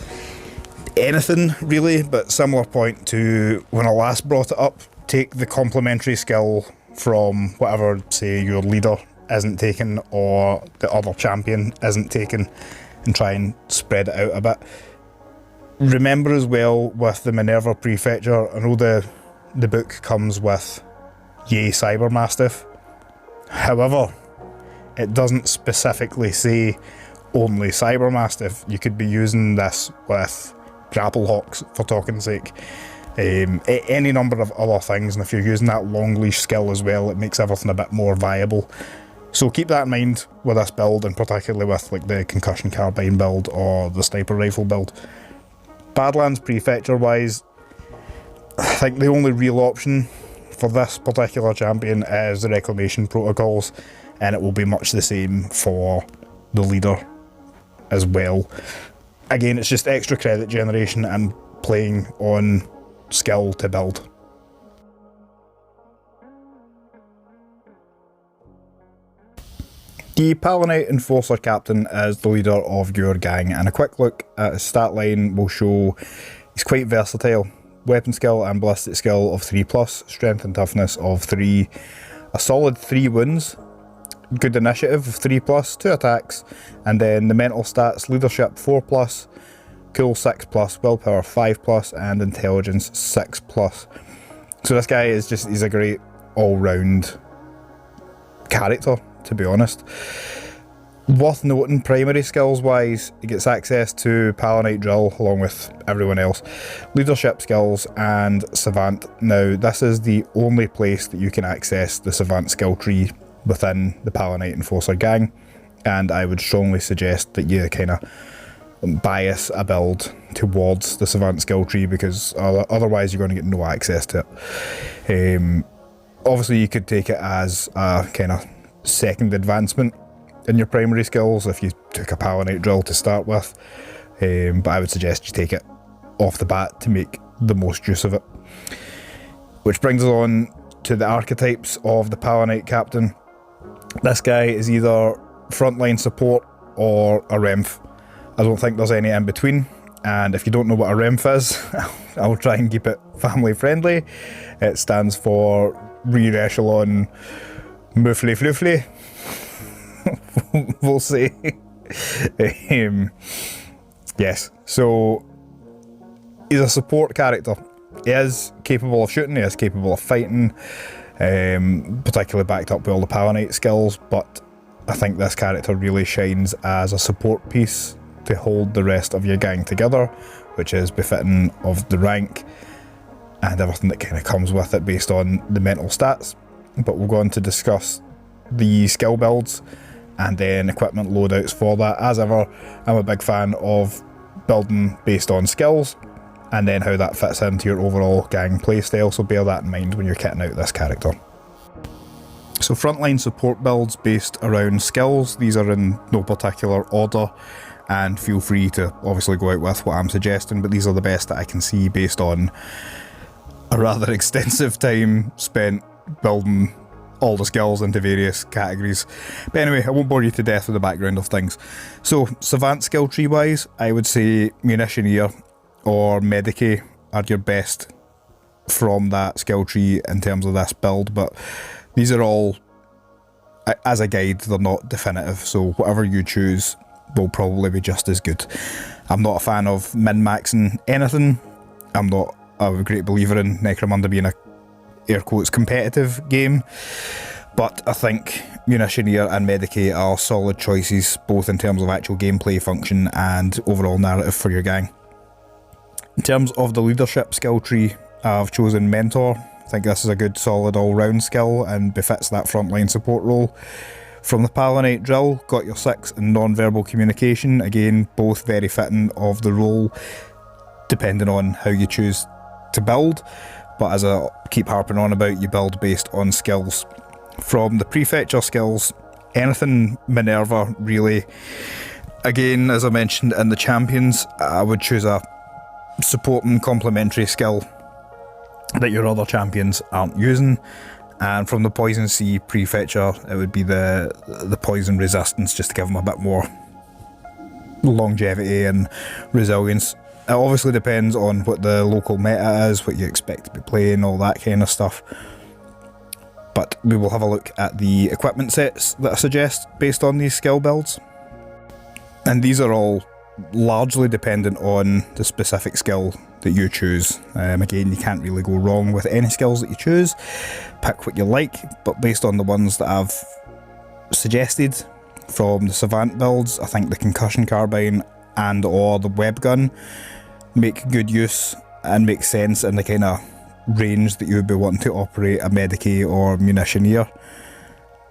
anything really, but similar point to when I last brought it up. Take the complementary skill from whatever, say, your leader isn't taken or the other champion isn't taken, and try and spread it out a bit. Remember as well with the Minerva prefecture, I know the book comes with Yay Cyber Mastiff, however it doesn't specifically say only Cyber Mastiff. You could be using this with Grapple Hawks, for talking sake, any number of other things, and if you're using that long leash skill as well, it makes everything a bit more viable. So keep that in mind with this build, and particularly with like the concussion carbine build or the sniper rifle build. Badlands prefecture wise, I think the only real option for this particular champion is the reclamation protocols, and it will be much the same for the leader as well. Again, it's just extra credit generation and playing on skill to build. The Palanite Enforcer Captain is the leader of your gang, and a quick look at his stat line will show he's quite versatile. Weapon skill and ballistic skill of 3+, strength and toughness of 3, a solid 3 wounds, good initiative of 3+, 2 attacks, and then the mental stats, leadership 4+, cool 6+, willpower 5+, and intelligence 6+. So this guy is he's a great all-round character, to be honest. Worth noting, primary skills wise, he gets access to Palanite Drill along with everyone else, leadership skills and Savant. Now this is the only place that you can access the Savant skill tree within the Palanite Enforcer gang, and I would strongly suggest that you kind of bias a build towards the Savant skill tree, because otherwise you're going to get no access to it. Obviously you could take it as a kind of second advancement in your primary skills if you took a Palanite Drill to start with, but I would suggest you take it off the bat to make the most use of it. Which brings us on to the archetypes of the Palanite captain. This guy is either frontline support or a Remph. I don't think there's any in between, and if you don't know what a Remph is, I'll try and keep it family friendly. It stands for Rear Echelon Moufly Floufly, we'll say. Yes, so he's a support character. He is capable of shooting, he is capable of fighting, particularly backed up by all the Palanite skills, but I think this character really shines as a support piece to hold the rest of your gang together, which is befitting of the rank and everything that kind of comes with it based on the mental stats. But we'll go on to discuss the skill builds and then equipment loadouts for that. As ever, I'm a big fan of building based on skills and then how that fits into your overall gang playstyle, so bear that in mind when you're kitting out this character. So frontline support builds based around skills, these are in no particular order, and feel free to obviously go out with what I'm suggesting, but these are the best that I can see based on a rather extensive time spent building all the skills into various categories. But anyway, I won't bore you to death with the background of things. So Savant skill tree wise, I would say Munitioneer or Medicae are your best from that skill tree in terms of this build, but these are all, as a guide, they're not definitive, so whatever you choose will probably be just as good. I'm not a fan of min-maxing anything. I'm not a great believer in Necromunda being a air quotes competitive game, but I think Munitioneer and Medicae are solid choices, both in terms of actual gameplay function and overall narrative for your gang. In terms of the leadership skill tree, I've chosen Mentor. I think this is a good solid all-round skill and befits that frontline support role. From the Palanite drill, got your 6 in non-verbal communication, again both very fitting of the role depending on how you choose to build, but as I keep harping on about, you build based on skills. From the Prefecture skills, anything Minerva really. Again, as I mentioned in the champions, I would choose a supporting complementary skill that your other champions aren't using. And from the Poison Sea Prefecture, it would be the poison resistance, just to give them a bit more longevity and resilience. It obviously depends on what the local meta is, what you expect to be playing, all that kind of stuff. But we will have a look at the equipment sets that I suggest based on these skill builds. And these are all largely dependent on the specific skill that you choose. Again, you can't really go wrong with any skills that you choose. Pick what you like, but based on the ones that I've suggested from the Savant builds, I think the Concussion Carbine and or the Web Gun make good use and make sense in the kind of range that you would be wanting to operate a Medicae or Munitioneer.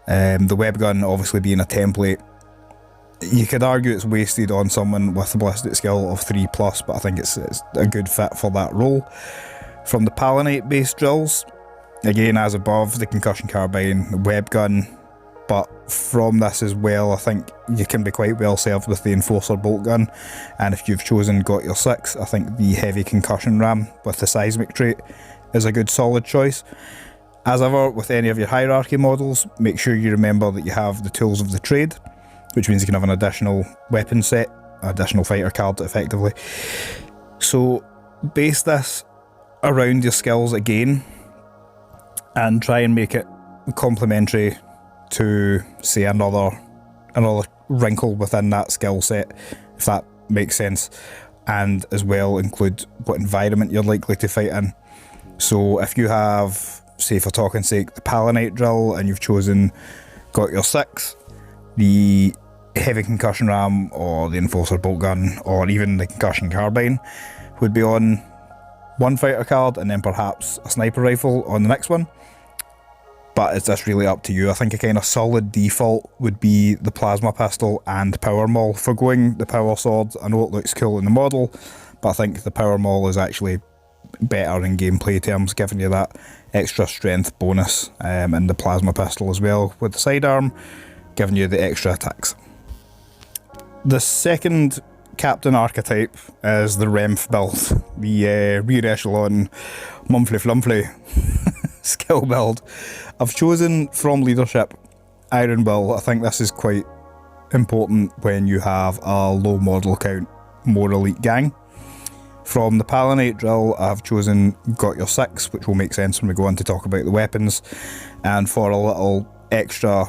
The Web Gun obviously being a template, you could argue it's wasted on someone with a ballistic skill of 3+, but I think it's a good fit for that role. From the Palanite based drills, again as above, the Concussion Carbine, the Web Gun, but from this as well, I think you can be quite well served with the Enforcer Bolt Gun, and if you've chosen got your 6, I think the Heavy Concussion Ram with the Seismic trait is a good solid choice. As ever with any of your hierarchy models, make sure you remember that you have the Tools of the Trade, which means you can have an additional weapon set, additional fighter card effectively. So base this around your skills again and try and make it complementary to say another wrinkle within that skill set, if that makes sense, and as well include what environment you're likely to fight in. So if you have, say for talking's sake, the Palanite drill and you've chosen got your 6, the Heavy Concussion Ram or the Enforcer Bolt Gun or even the Concussion Carbine would be on one fighter card and then perhaps a sniper rifle on the next one. But it's just really up to you. I think a kind of solid default would be the Plasma Pistol and Power Maul. For going the Power Sword, I know it looks cool in the model, but I think the Power Maul is actually better in gameplay terms, giving you that extra strength bonus, and the Plasma Pistol as well with the sidearm, giving you the extra attacks. The second captain archetype is the Remph build, the rear echelon Mumfly Flumfly skill build. I've chosen from leadership Iron Will. I think this is quite important when you have a low model count, more elite gang. From the Palanite drill, I've chosen Got Your Six, which will make sense when we go on to talk about the weapons. And for a little extra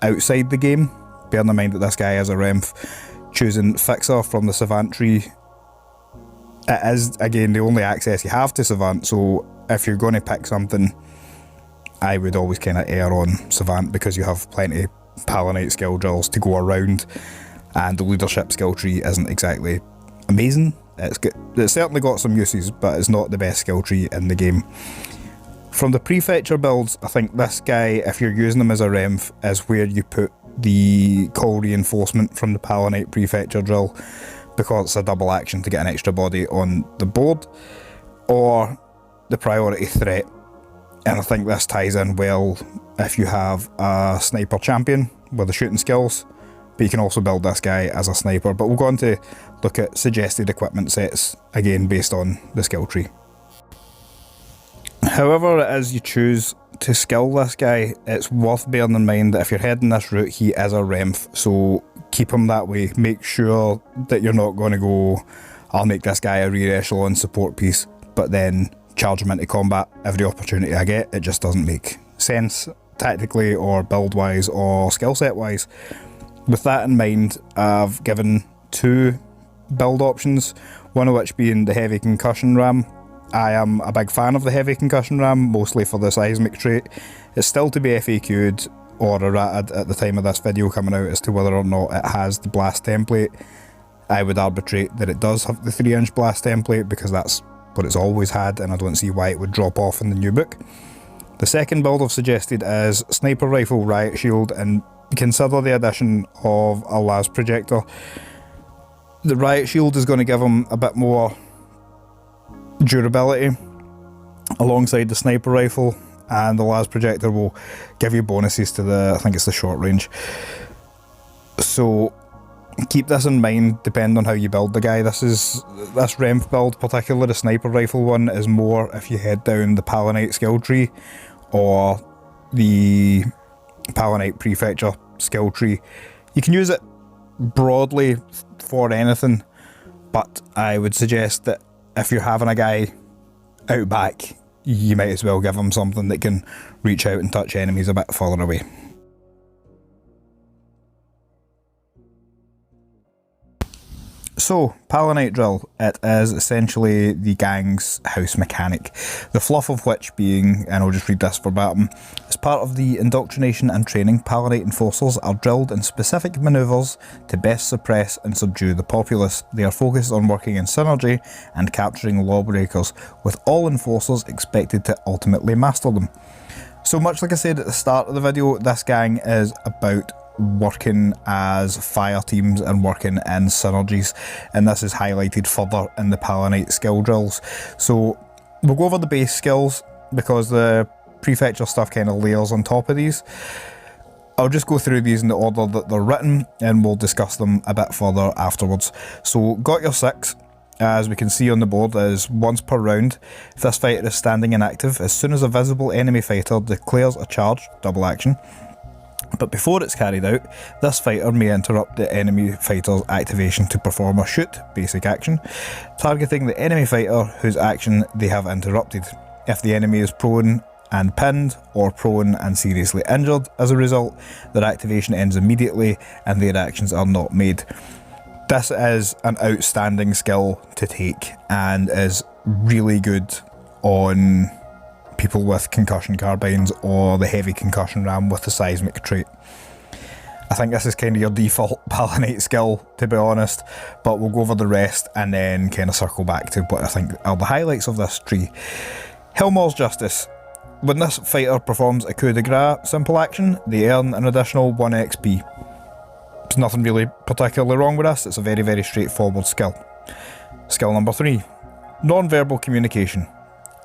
outside the game, bearing in mind that this guy is a Remph, choosing Fixer from the Savant tree. It is, again, the only access you have to Savant, so if you're going to pick something, I would always kind of err on Savant because you have plenty of Palanite skill drills to go around, and the leadership skill tree isn't exactly amazing. It's certainly got some uses, but it's not the best skill tree in the game. From the Prefecture builds, I think this guy, if you're using him as a Remph, is where you put the call reinforcement from the Palanite Prefecture drill, because it's a double action to get an extra body on the board, or the priority threat. And I think this ties in well if you have a sniper champion with the shooting skills, but you can also build this guy as a sniper. But we'll go on to look at suggested equipment sets, again based on the skill tree. However it is you choose to skill this guy, it's worth bearing in mind that if you're heading this route, he is a Remph, so keep him that way. Make sure that you're not going to go, I'll make this guy a rear echelon support piece, but then charge him into combat every opportunity I get. It just doesn't make sense tactically or build wise or skill set wise. With that in mind, I've given two build options, one of which being the heavy concussion ram. I am a big fan of the heavy concussion ram, mostly for the seismic trait. It's still to be FAQ'd or errated at the time of this video coming out as to whether or not it has the blast template. I would arbitrate that it does have the 3-inch blast template because that's what it's always had, and I don't see why it would drop off in the new book. The second build I've suggested is Sniper Rifle Riot Shield, and consider the addition of a las projector. The Riot Shield is going to give him a bit more durability alongside the Sniper Rifle, and the las projector will give you bonuses to the, I think it's the short range. So keep this in mind depending on how you build the guy. This Remph build, particularly the Sniper Rifle one, is more if you head down the Palanite skill tree or the Palanite Prefecture skill tree. You can use it broadly for anything, but I would suggest that if you're having a guy out back, you might as well give him something that can reach out and touch enemies a bit further away. So, Palanite Drill, it is essentially the gang's house mechanic, the fluff of which being, and I'll just read this verbatim, as part of the indoctrination and training, Palanite Enforcers are drilled in specific manoeuvres to best suppress and subdue the populace. They are focused on working in synergy and capturing lawbreakers, with all enforcers expected to ultimately master them. So much like I said at the start of the video, this gang is about working as fire teams and working in synergies, and this is highlighted further in the Palanite skill drills. So we'll go over the base skills because the prefecture stuff kind of layers on top of these. I'll just go through these in the order that they're written and we'll discuss them a bit further afterwards. So Got Your Six, as we can see on the board, is once per round. If this fighter is standing inactive, as soon as a visible enemy fighter declares a charge, double action, but before it's carried out, this fighter may interrupt the enemy fighter's activation to perform a shoot, basic action, targeting the enemy fighter whose action they have interrupted. If the enemy is prone and pinned, or prone and seriously injured as a result, their activation ends immediately and their actions are not made. This is an outstanding skill to take and is really good on people with concussion carbines or the heavy concussion ram with the seismic trait. I think this is kind of your default Palanite skill, to be honest, but we'll go over the rest and then kind of circle back to what I think are the highlights of this tree. Hilmor's Justice. When this fighter performs a coup de grace simple action, they earn an additional 1 XP. There's nothing really particularly wrong with this, it's a very, very straightforward skill. Skill number 3, non-verbal communication.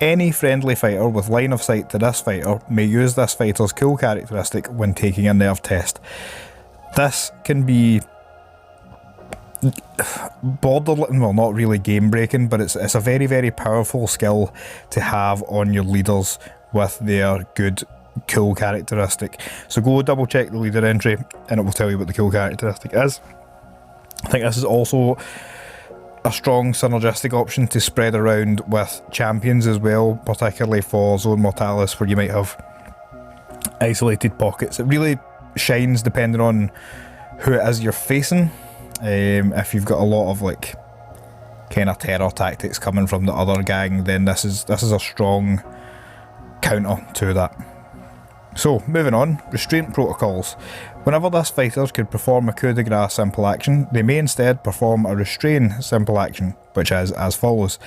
Any friendly fighter with line of sight to this fighter may use this fighter's cool characteristic when taking a nerve test. This can be borderline, well, not really game breaking, but it's a very, very powerful skill to have on your leaders with their good cool characteristic. So go double check the leader entry and it will tell you what the cool characteristic is. I think this is also a strong synergistic option to spread around with champions as well, particularly for Zone Mortalis, where you might have isolated pockets. It really shines depending on who it is you're facing. If you've got a lot of like kind of terror tactics coming from the other gang, then this is a strong counter to that. So moving on, restraint protocols. Whenever this fighter could perform a coup de grace simple action, they may instead perform a restrain simple action, which is as follows.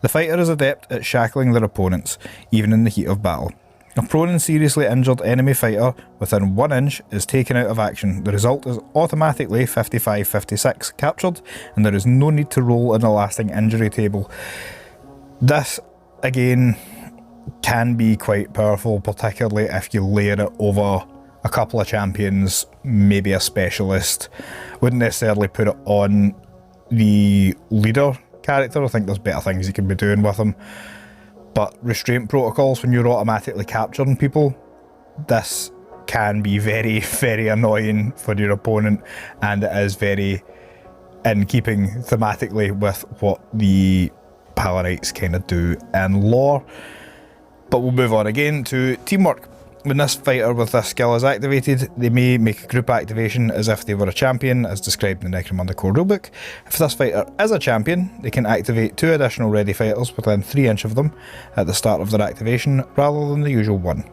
The fighter is adept at shackling their opponents, even in the heat of battle. A prone and seriously injured enemy fighter within 1 inch is taken out of action. The result is automatically 55-56 captured, and there is no need to roll in a lasting injury table. This, again, can be quite powerful, particularly if you layer it over a couple of champions, maybe a specialist. Wouldn't necessarily put it on the leader character. I think there's better things you can be doing with them. But restraint protocols, when you're automatically capturing people, this can be very, very annoying for your opponent, and it is very in keeping thematically with what the Palanites kind of do in lore. But we'll move on again to teamwork. When this fighter with this skill is activated, they may make a group activation as if they were a champion, as described in the Necromunda core rulebook. If this fighter is a champion, they can activate 2 additional ready fighters within 3 inch of them at the start of their activation, rather than the usual 1.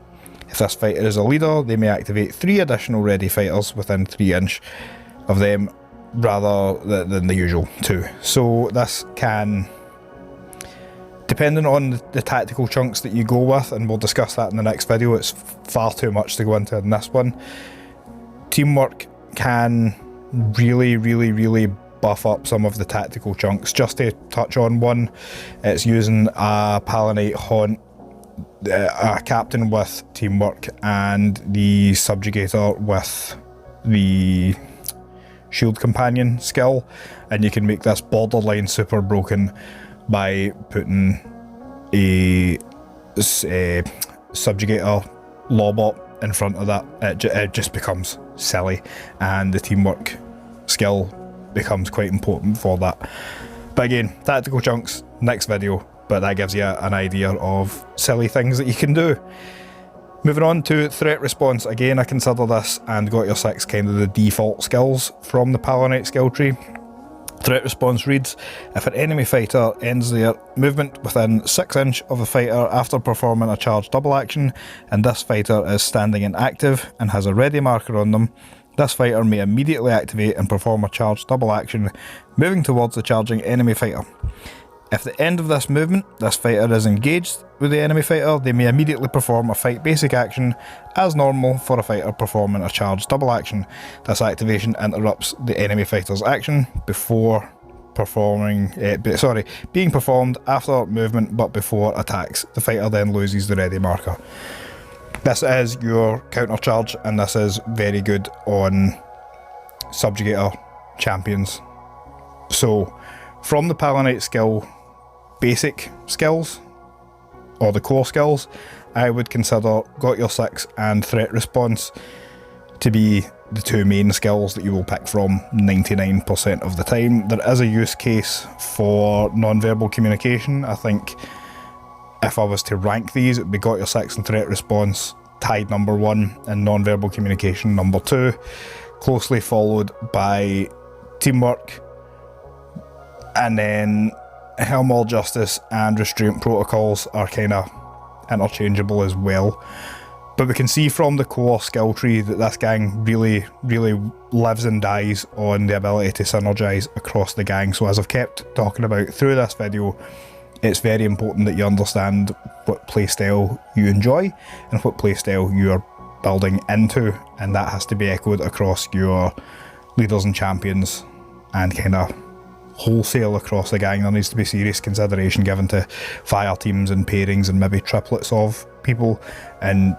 If this fighter is a leader, they may activate 3 additional ready fighters within 3 inch of them, rather than the usual 2. So this can, depending on the tactical chunks that you go with, and we'll discuss that in the next video, it's far too much to go into in this one. Teamwork can really buff up some of the tactical chunks. Just to touch on one, it's using a Palanite Haunt, a captain with teamwork, and the subjugator with the shield companion skill, and you can make this borderline super broken by putting a subjugator lawbot in front of that. It just becomes silly, and the teamwork skill becomes quite important for that. But again, tactical chunks, next video, but that gives you an idea of silly things that you can do. Moving on to threat response. Again, I consider this and got your 6 kind of the default skills from the Palanite skill tree. Threat response reads, if an enemy fighter ends their movement within 6 inch of a fighter after performing a charged double action, and this fighter is standing inactive and has a ready marker on them, this fighter may immediately activate and perform a charged double action, moving towards the charging enemy fighter. If at the end of this movement, this fighter is engaged with the enemy fighter, they may immediately perform a fight basic action as normal for a fighter performing a charged double action. This activation interrupts the enemy fighter's action before being performed after movement but before attacks. The fighter then loses the ready marker. This is your counter charge, and this is very good on subjugator champions. So from the Palanite skill basic skills, or the core skills, I would consider Got Your 6 and Threat Response to be the 2 main skills that you will pick from 99% of the time. There is a use case for non-verbal communication. I think if I was to rank these, it would be Got Your 6 and Threat Response tied number 1, and non-verbal communication number 2, closely followed by Teamwork, and then Helm All Justice and Restraint Protocols are kind of interchangeable as well. But we can see from the core skill tree that this gang really lives and dies on the ability to synergize across the gang. So as I've kept talking about through this video, it's very important that you understand what playstyle you enjoy and what playstyle you're building into, and that has to be echoed across your leaders and champions, and kind of wholesale across the gang. There needs to be serious consideration given to fire teams and pairings and maybe triplets of people, and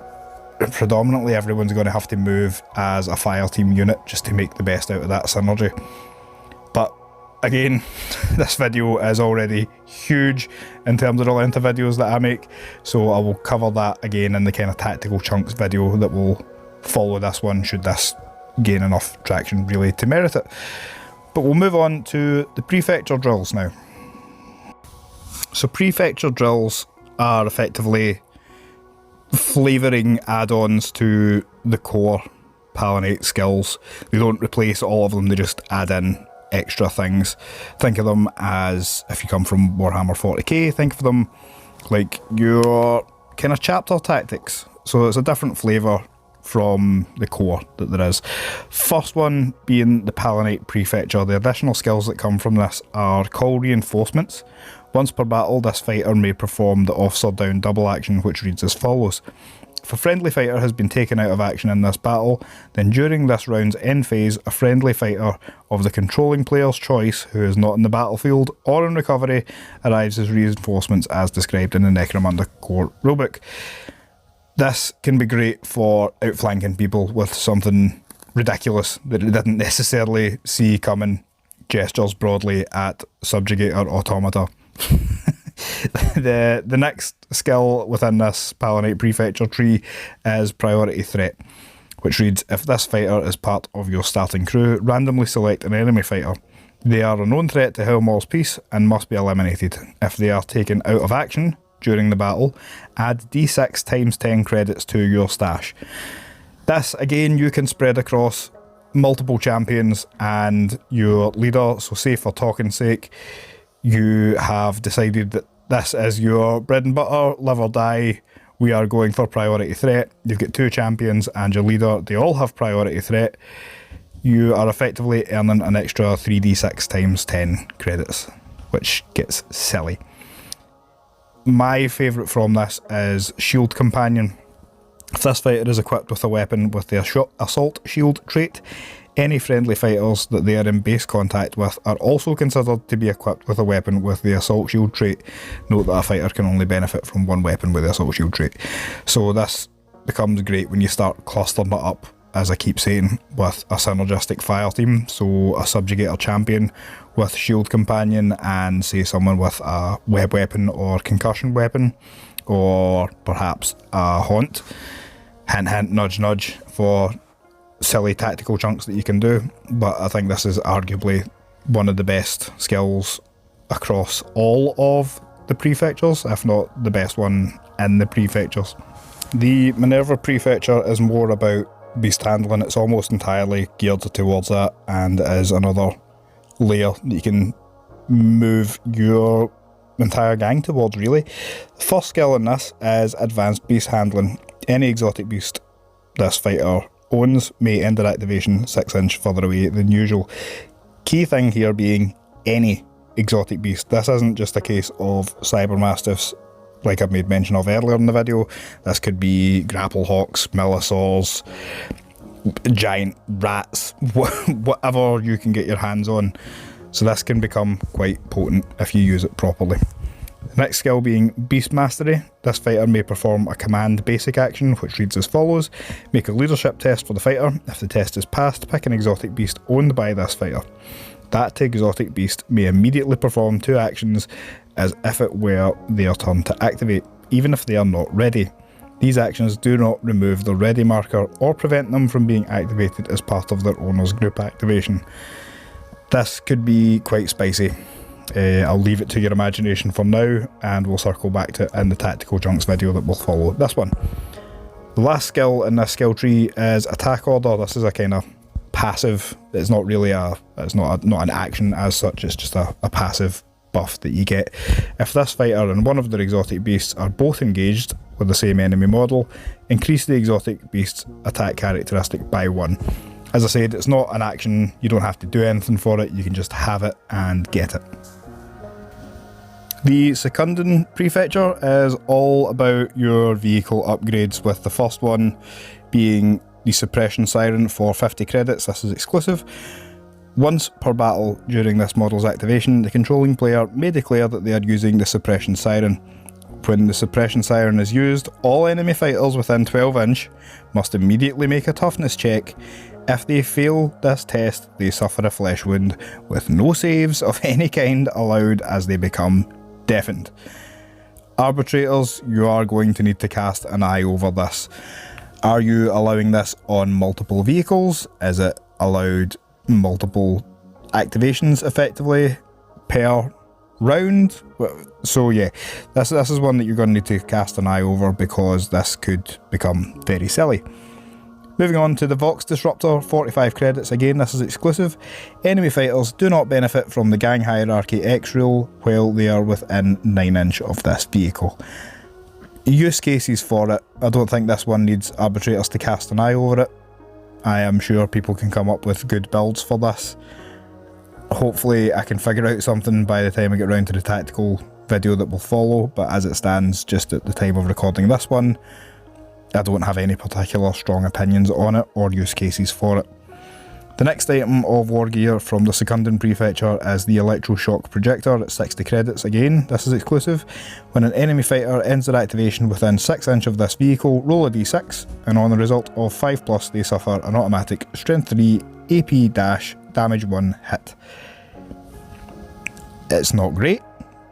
predominantly everyone's going to have to move as a fire team unit just to make the best out of that synergy. But again, this video is already huge in terms of the length of videos that I make, so I will cover that again in the kind of tactical chunks video that will follow this one, should this gain enough traction really to merit it. But we'll move on to the Prefecture drills now. So Prefecture drills are effectively flavouring add-ons to the core Palanite skills. They don't replace all of them, they just add in extra things. Think of them as, if you come from Warhammer 40k, think of them like your kind of chapter tactics. So it's a different flavour from the core that there is. First one being the Palanite Prefecture. The additional skills that come from this are call reinforcements. Once per battle, this fighter may perform the officer down double action, which reads as follows. If a friendly fighter has been taken out of action in this battle, then during this round's end phase, a friendly fighter of the controlling player's choice, who is not in the battlefield or in recovery, arrives as reinforcements as described in the Necromunda core rulebook. This can be great for outflanking people with something ridiculous that it didn't necessarily see coming. Gestures broadly at Subjugator Automata. The next skill within this Palanite Prefecture tree is Priority Threat, which reads, if this fighter is part of your starting crew, randomly select an enemy fighter. They are a known threat to Helmor's peace and must be eliminated. If they are taken out of action during the battle, add d6 times 10 credits to your stash. This, again, you can spread across multiple champions and your leader. So say for talking sake, you have decided that this is your bread and butter, live or die, we are going for priority threat. You've got two champions and your leader, they all have priority threat. You are effectively earning an extra 3d6 times 10 credits, which gets silly. My favourite from this is Shield Companion. If this fighter is equipped with a weapon with the Assault Shield trait, any friendly fighters that they are in base contact with are also considered to be equipped with a weapon with the Assault Shield trait. Note that a fighter can only benefit from one weapon with the Assault Shield trait. So this becomes great when you start clustering it up, as I keep saying, with a synergistic fire team. So a Subjugator champion with Shield Companion and say someone with a web weapon or concussion weapon, or perhaps a haunt. Hint hint, nudge nudge, for silly tactical chunks that you can do. But I think this is arguably one of the best skills across all of the prefectures, if not the best one in the prefectures. The Minerva Prefecture is more about beast handling. It's almost entirely geared towards that, and it is another layer that you can move your entire gang towards, really. The first skill in this is Advanced Beast Handling. Any exotic beast this fighter owns may end their activation 6 inches further away than usual. Key thing here being any exotic beast. This isn't just a case of Cybermastiffs, like I've made mention of earlier in the video. This could be Grapplehawks, Millisaurs, giant rats, whatever you can get your hands on. So this can become quite potent if you use it properly. The next skill being Beast Mastery. This fighter may perform a command basic action, which reads as follows. Make a leadership test for the fighter. If the test is passed, pick an exotic beast owned by this fighter. That exotic beast may immediately perform 2 actions as if it were their turn to activate, even if they are not ready. These actions do not remove the ready marker or prevent them from being activated as part of their owner's group activation. This could be quite spicy. I'll leave it to your imagination for now, and we'll circle back to it in the Tactical Chunks video that will follow this one. The last skill in this skill tree is Attack Order. This is a kind of passive. It's not really it's not an action as such, it's just a passive buff that you get. If this fighter and one of their exotic beasts are both engaged with the same enemy model, increase the exotic beast's attack characteristic by 1. As I said, it's not an action, you don't have to do anything for it, you can just have it and get it. The Secundant Prefecture is all about your vehicle upgrades, with the first one being the Suppression Siren for 50 credits. This is exclusive. Once per battle during this model's activation, the controlling player may declare that they are using the Suppression Siren. When the Suppression Siren is used, all enemy fighters within 12 inch must immediately make a toughness check. If they fail this test, they suffer a flesh wound with no saves of any kind allowed as they become deafened. Arbitrators, you are going to need to cast an eye over this. Are you allowing this on multiple vehicles? Is it allowed multiple activations effectively per round? So yeah, this is one that you're going to need to cast an eye over because this could become very silly. Moving on to the Vox Disruptor, 45 credits. Again, this is exclusive. Enemy fighters do not benefit from the gang hierarchy X rule while they are within 9 inch of this vehicle. Use cases for it. I don't think this one needs arbitrators to cast an eye over it. I am sure people can come up with good builds for this. Hopefully I can figure out something by the time I get around to the tactical video that will follow, but as it stands just at the time of recording this one, I don't have any particular strong opinions on it or use cases for it. The next item of war gear from the Secundum Prefecture is the Electroshock Projector at 60 credits. Again, this is exclusive. When an enemy fighter ends their activation within 6 inch of this vehicle, roll a d6, and on the result of 5+, they suffer an automatic Strength 3 AP damage 1 hit. It's not great,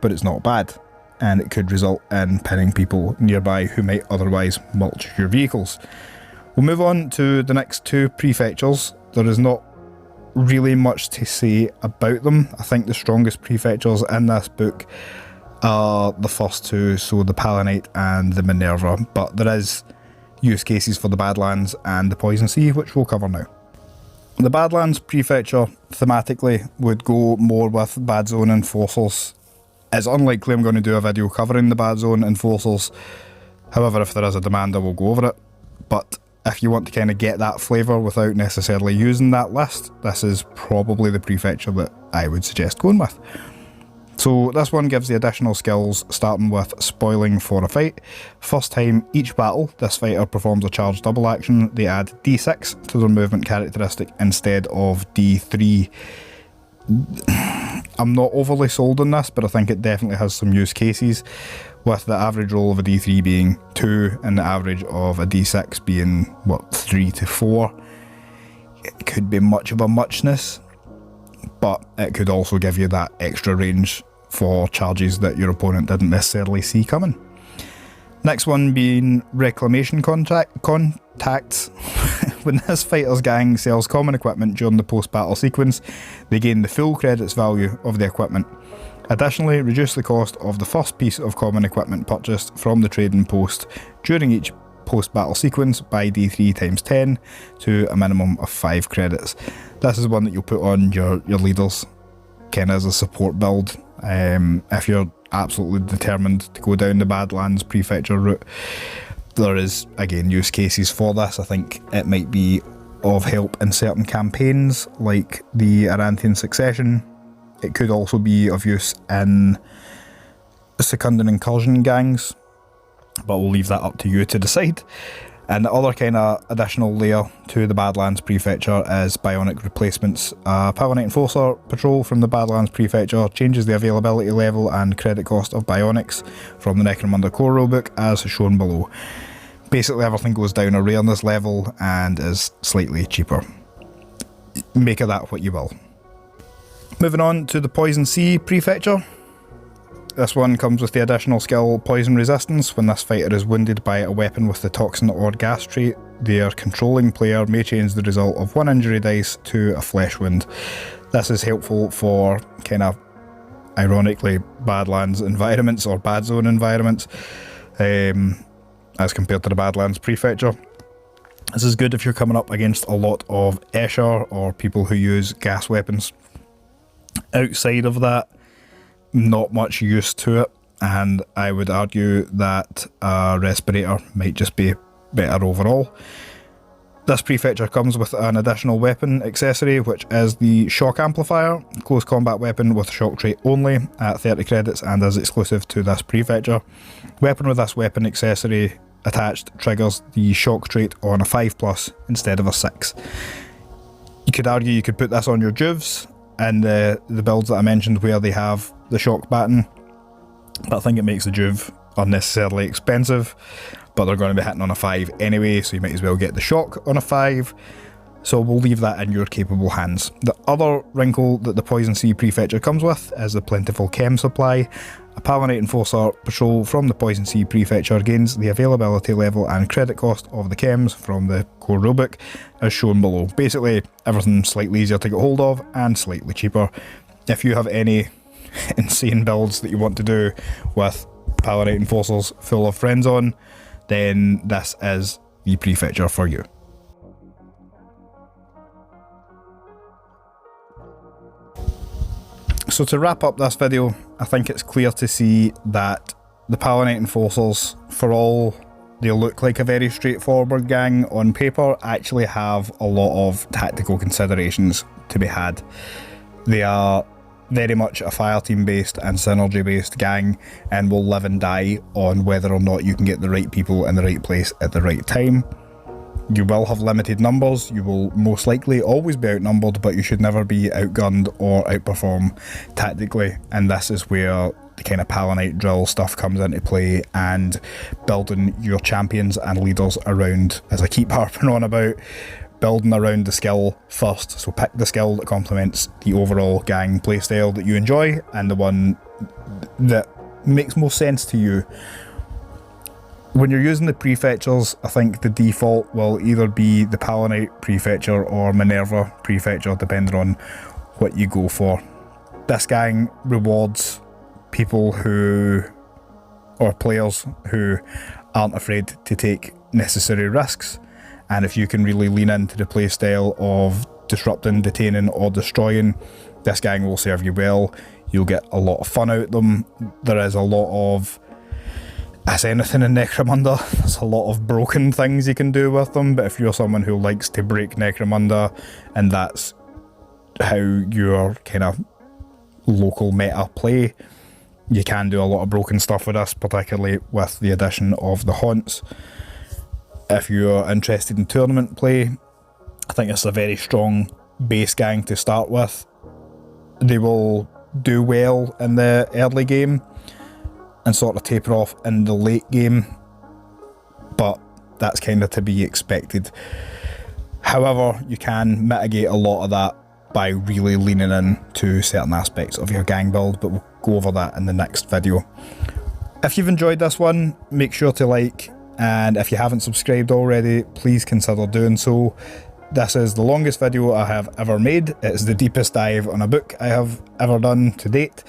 but it's not bad, and it could result in pinning people nearby who might otherwise mulch your vehicles. We'll move on to the next two prefectures. There is not really much to say about them. I think the strongest prefectures in this book are the first two, so the Palanite and the Minerva, but there is use cases for the Badlands and the Poison Sea, which we'll cover now. The Badlands Prefecture thematically would go more with Bad Zone Enforcers. It's unlikely I'm going to do a video covering the Bad Zone Enforcers, however if there is a demand I will go over it, but if you want to kind of get that flavour without necessarily using that list, this is probably the prefecture that I would suggest going with. So this one gives the additional skills, starting with Spoiling for a fight. First time each battle, this fighter performs a charged double action, they add d6 to their movement characteristic instead of d3. I'm not overly sold on this, but I think it definitely has some use cases, with the average roll of a d3 being 2 and the average of a d6 being, what, 3 to 4. It could be much of a muchness, but it could also give you that extra range for charges that your opponent didn't necessarily see coming. Next one being Reclamation Contacts. When this fighter's gang sells common equipment during the post-battle sequence, they gain the full credits value of the equipment. Additionally, reduce the cost of the first piece of common equipment purchased from the trading post during each post-battle sequence by d3 times 10 to a minimum of 5 credits. This is one that you'll put on your leaders, kind of as a support build. If you're absolutely determined to go down the Badlands Prefecture route, there is, again, use cases for this. I think it might be of help in certain campaigns, like the Arantian Succession. It could also be of use in Secundum Incursion gangs, but we'll leave that up to you to decide. And the other kind of additional layer to the Badlands Prefecture is Bionic Replacements. A Palanite Enforcer patrol from the Badlands Prefecture changes the availability level and credit cost of Bionics from the Necromunda core rulebook as shown below. Basically everything goes down a rareness level and is slightly cheaper. Make of that what you will. Moving on to the Poison Sea Prefecture. This one comes with the additional skill Poison Resistance. When this fighter is wounded by a weapon with the toxin or gas trait, their controlling player may change the result of 1 injury dice to a flesh wound. This is helpful for kind of, ironically, Badlands environments or Bad Zone environments, as compared to the Badlands Prefecture. This is good if you're coming up against a lot of Escher or people who use gas weapons. Outside of that, not much use to it, and I would argue that a Respirator might just be better overall. This prefecture comes with an additional weapon accessory, which is the Shock Amplifier, close combat weapon with shock trait only at 30 credits and is exclusive to this prefecture. Weapon with this weapon accessory attached triggers the shock trait on a 5+ instead of a 6. You could argue you could put this on your Juves and the builds that I mentioned where they have the shock baton, but I think it makes the Juve unnecessarily expensive, but they're going to be hitting on a 5 anyway, so you might as well get the shock on a 5. So we'll leave that in your capable hands. The other wrinkle that the Poison Sea Prefecture comes with is the plentiful chem supply. A Palanite Enforcer patrol from the Poison Sea Prefecture gains the availability level and credit cost of the chems from the core rulebook as shown below. Basically everything slightly easier to get hold of and slightly cheaper. If you have any insane builds that you want to do with Palanite Enforcers full of friends on, then this is the Prefecture for you. So to wrap up this video, I think it's clear to see that the Palanite Enforcers, for all they look like a very straightforward gang on paper, actually have a lot of tactical considerations to be had. They are very much a fireteam based and synergy based gang and will live and die on whether or not you can get the right people in the right place at the right time. You will have limited numbers, you will most likely always be outnumbered, but you should never be outgunned or outperform tactically, and this is where the kind of Palanite drill stuff comes into play, and building your champions and leaders around, as I keep harping on about, building around the skill first. So pick the skill that complements the overall gang playstyle that you enjoy and the one that makes most sense to you. When you're using the prefectures, I think the default will either be the Palanite Prefecture or Minerva Prefecture, depending on what you go for. This gang rewards people or players who aren't afraid to take necessary risks, and if you can really lean into the playstyle of disrupting, detaining or destroying, this gang will serve you well. You'll get a lot of fun out of them. There is a lot of, as anything in Necromunda, there's a lot of broken things you can do with them, but if you're someone who likes to break Necromunda and that's how your kind of local meta play, you can do a lot of broken stuff with this, particularly with the addition of the haunts. If you're interested in tournament play, I think it's a very strong base gang to start with. They will do well in the early game and sort of taper off in the late game, but that's kind of to be expected. However, you can mitigate a lot of that by really leaning in to certain aspects of your gang build, but we'll go over that in the next video. If you've enjoyed this one, make sure to like, and if you haven't subscribed already, please consider doing so. This is the longest video I have ever made. It's the deepest dive on a book I have ever done to date.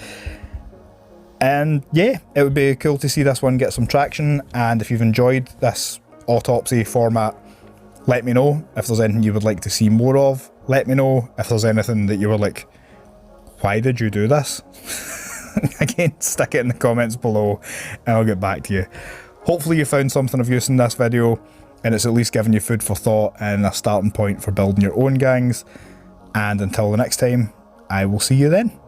And yeah, it would be cool to see this one get some traction, and if you've enjoyed this autopsy format, let me know. If there's anything you would like to see more of, let me know. If there's anything that you were like, why did you do this? Again, stick it in the comments below and I'll get back to you. Hopefully you found something of use in this video, and it's at least given you food for thought and a starting point for building your own gangs. And until the next time, I will see you then.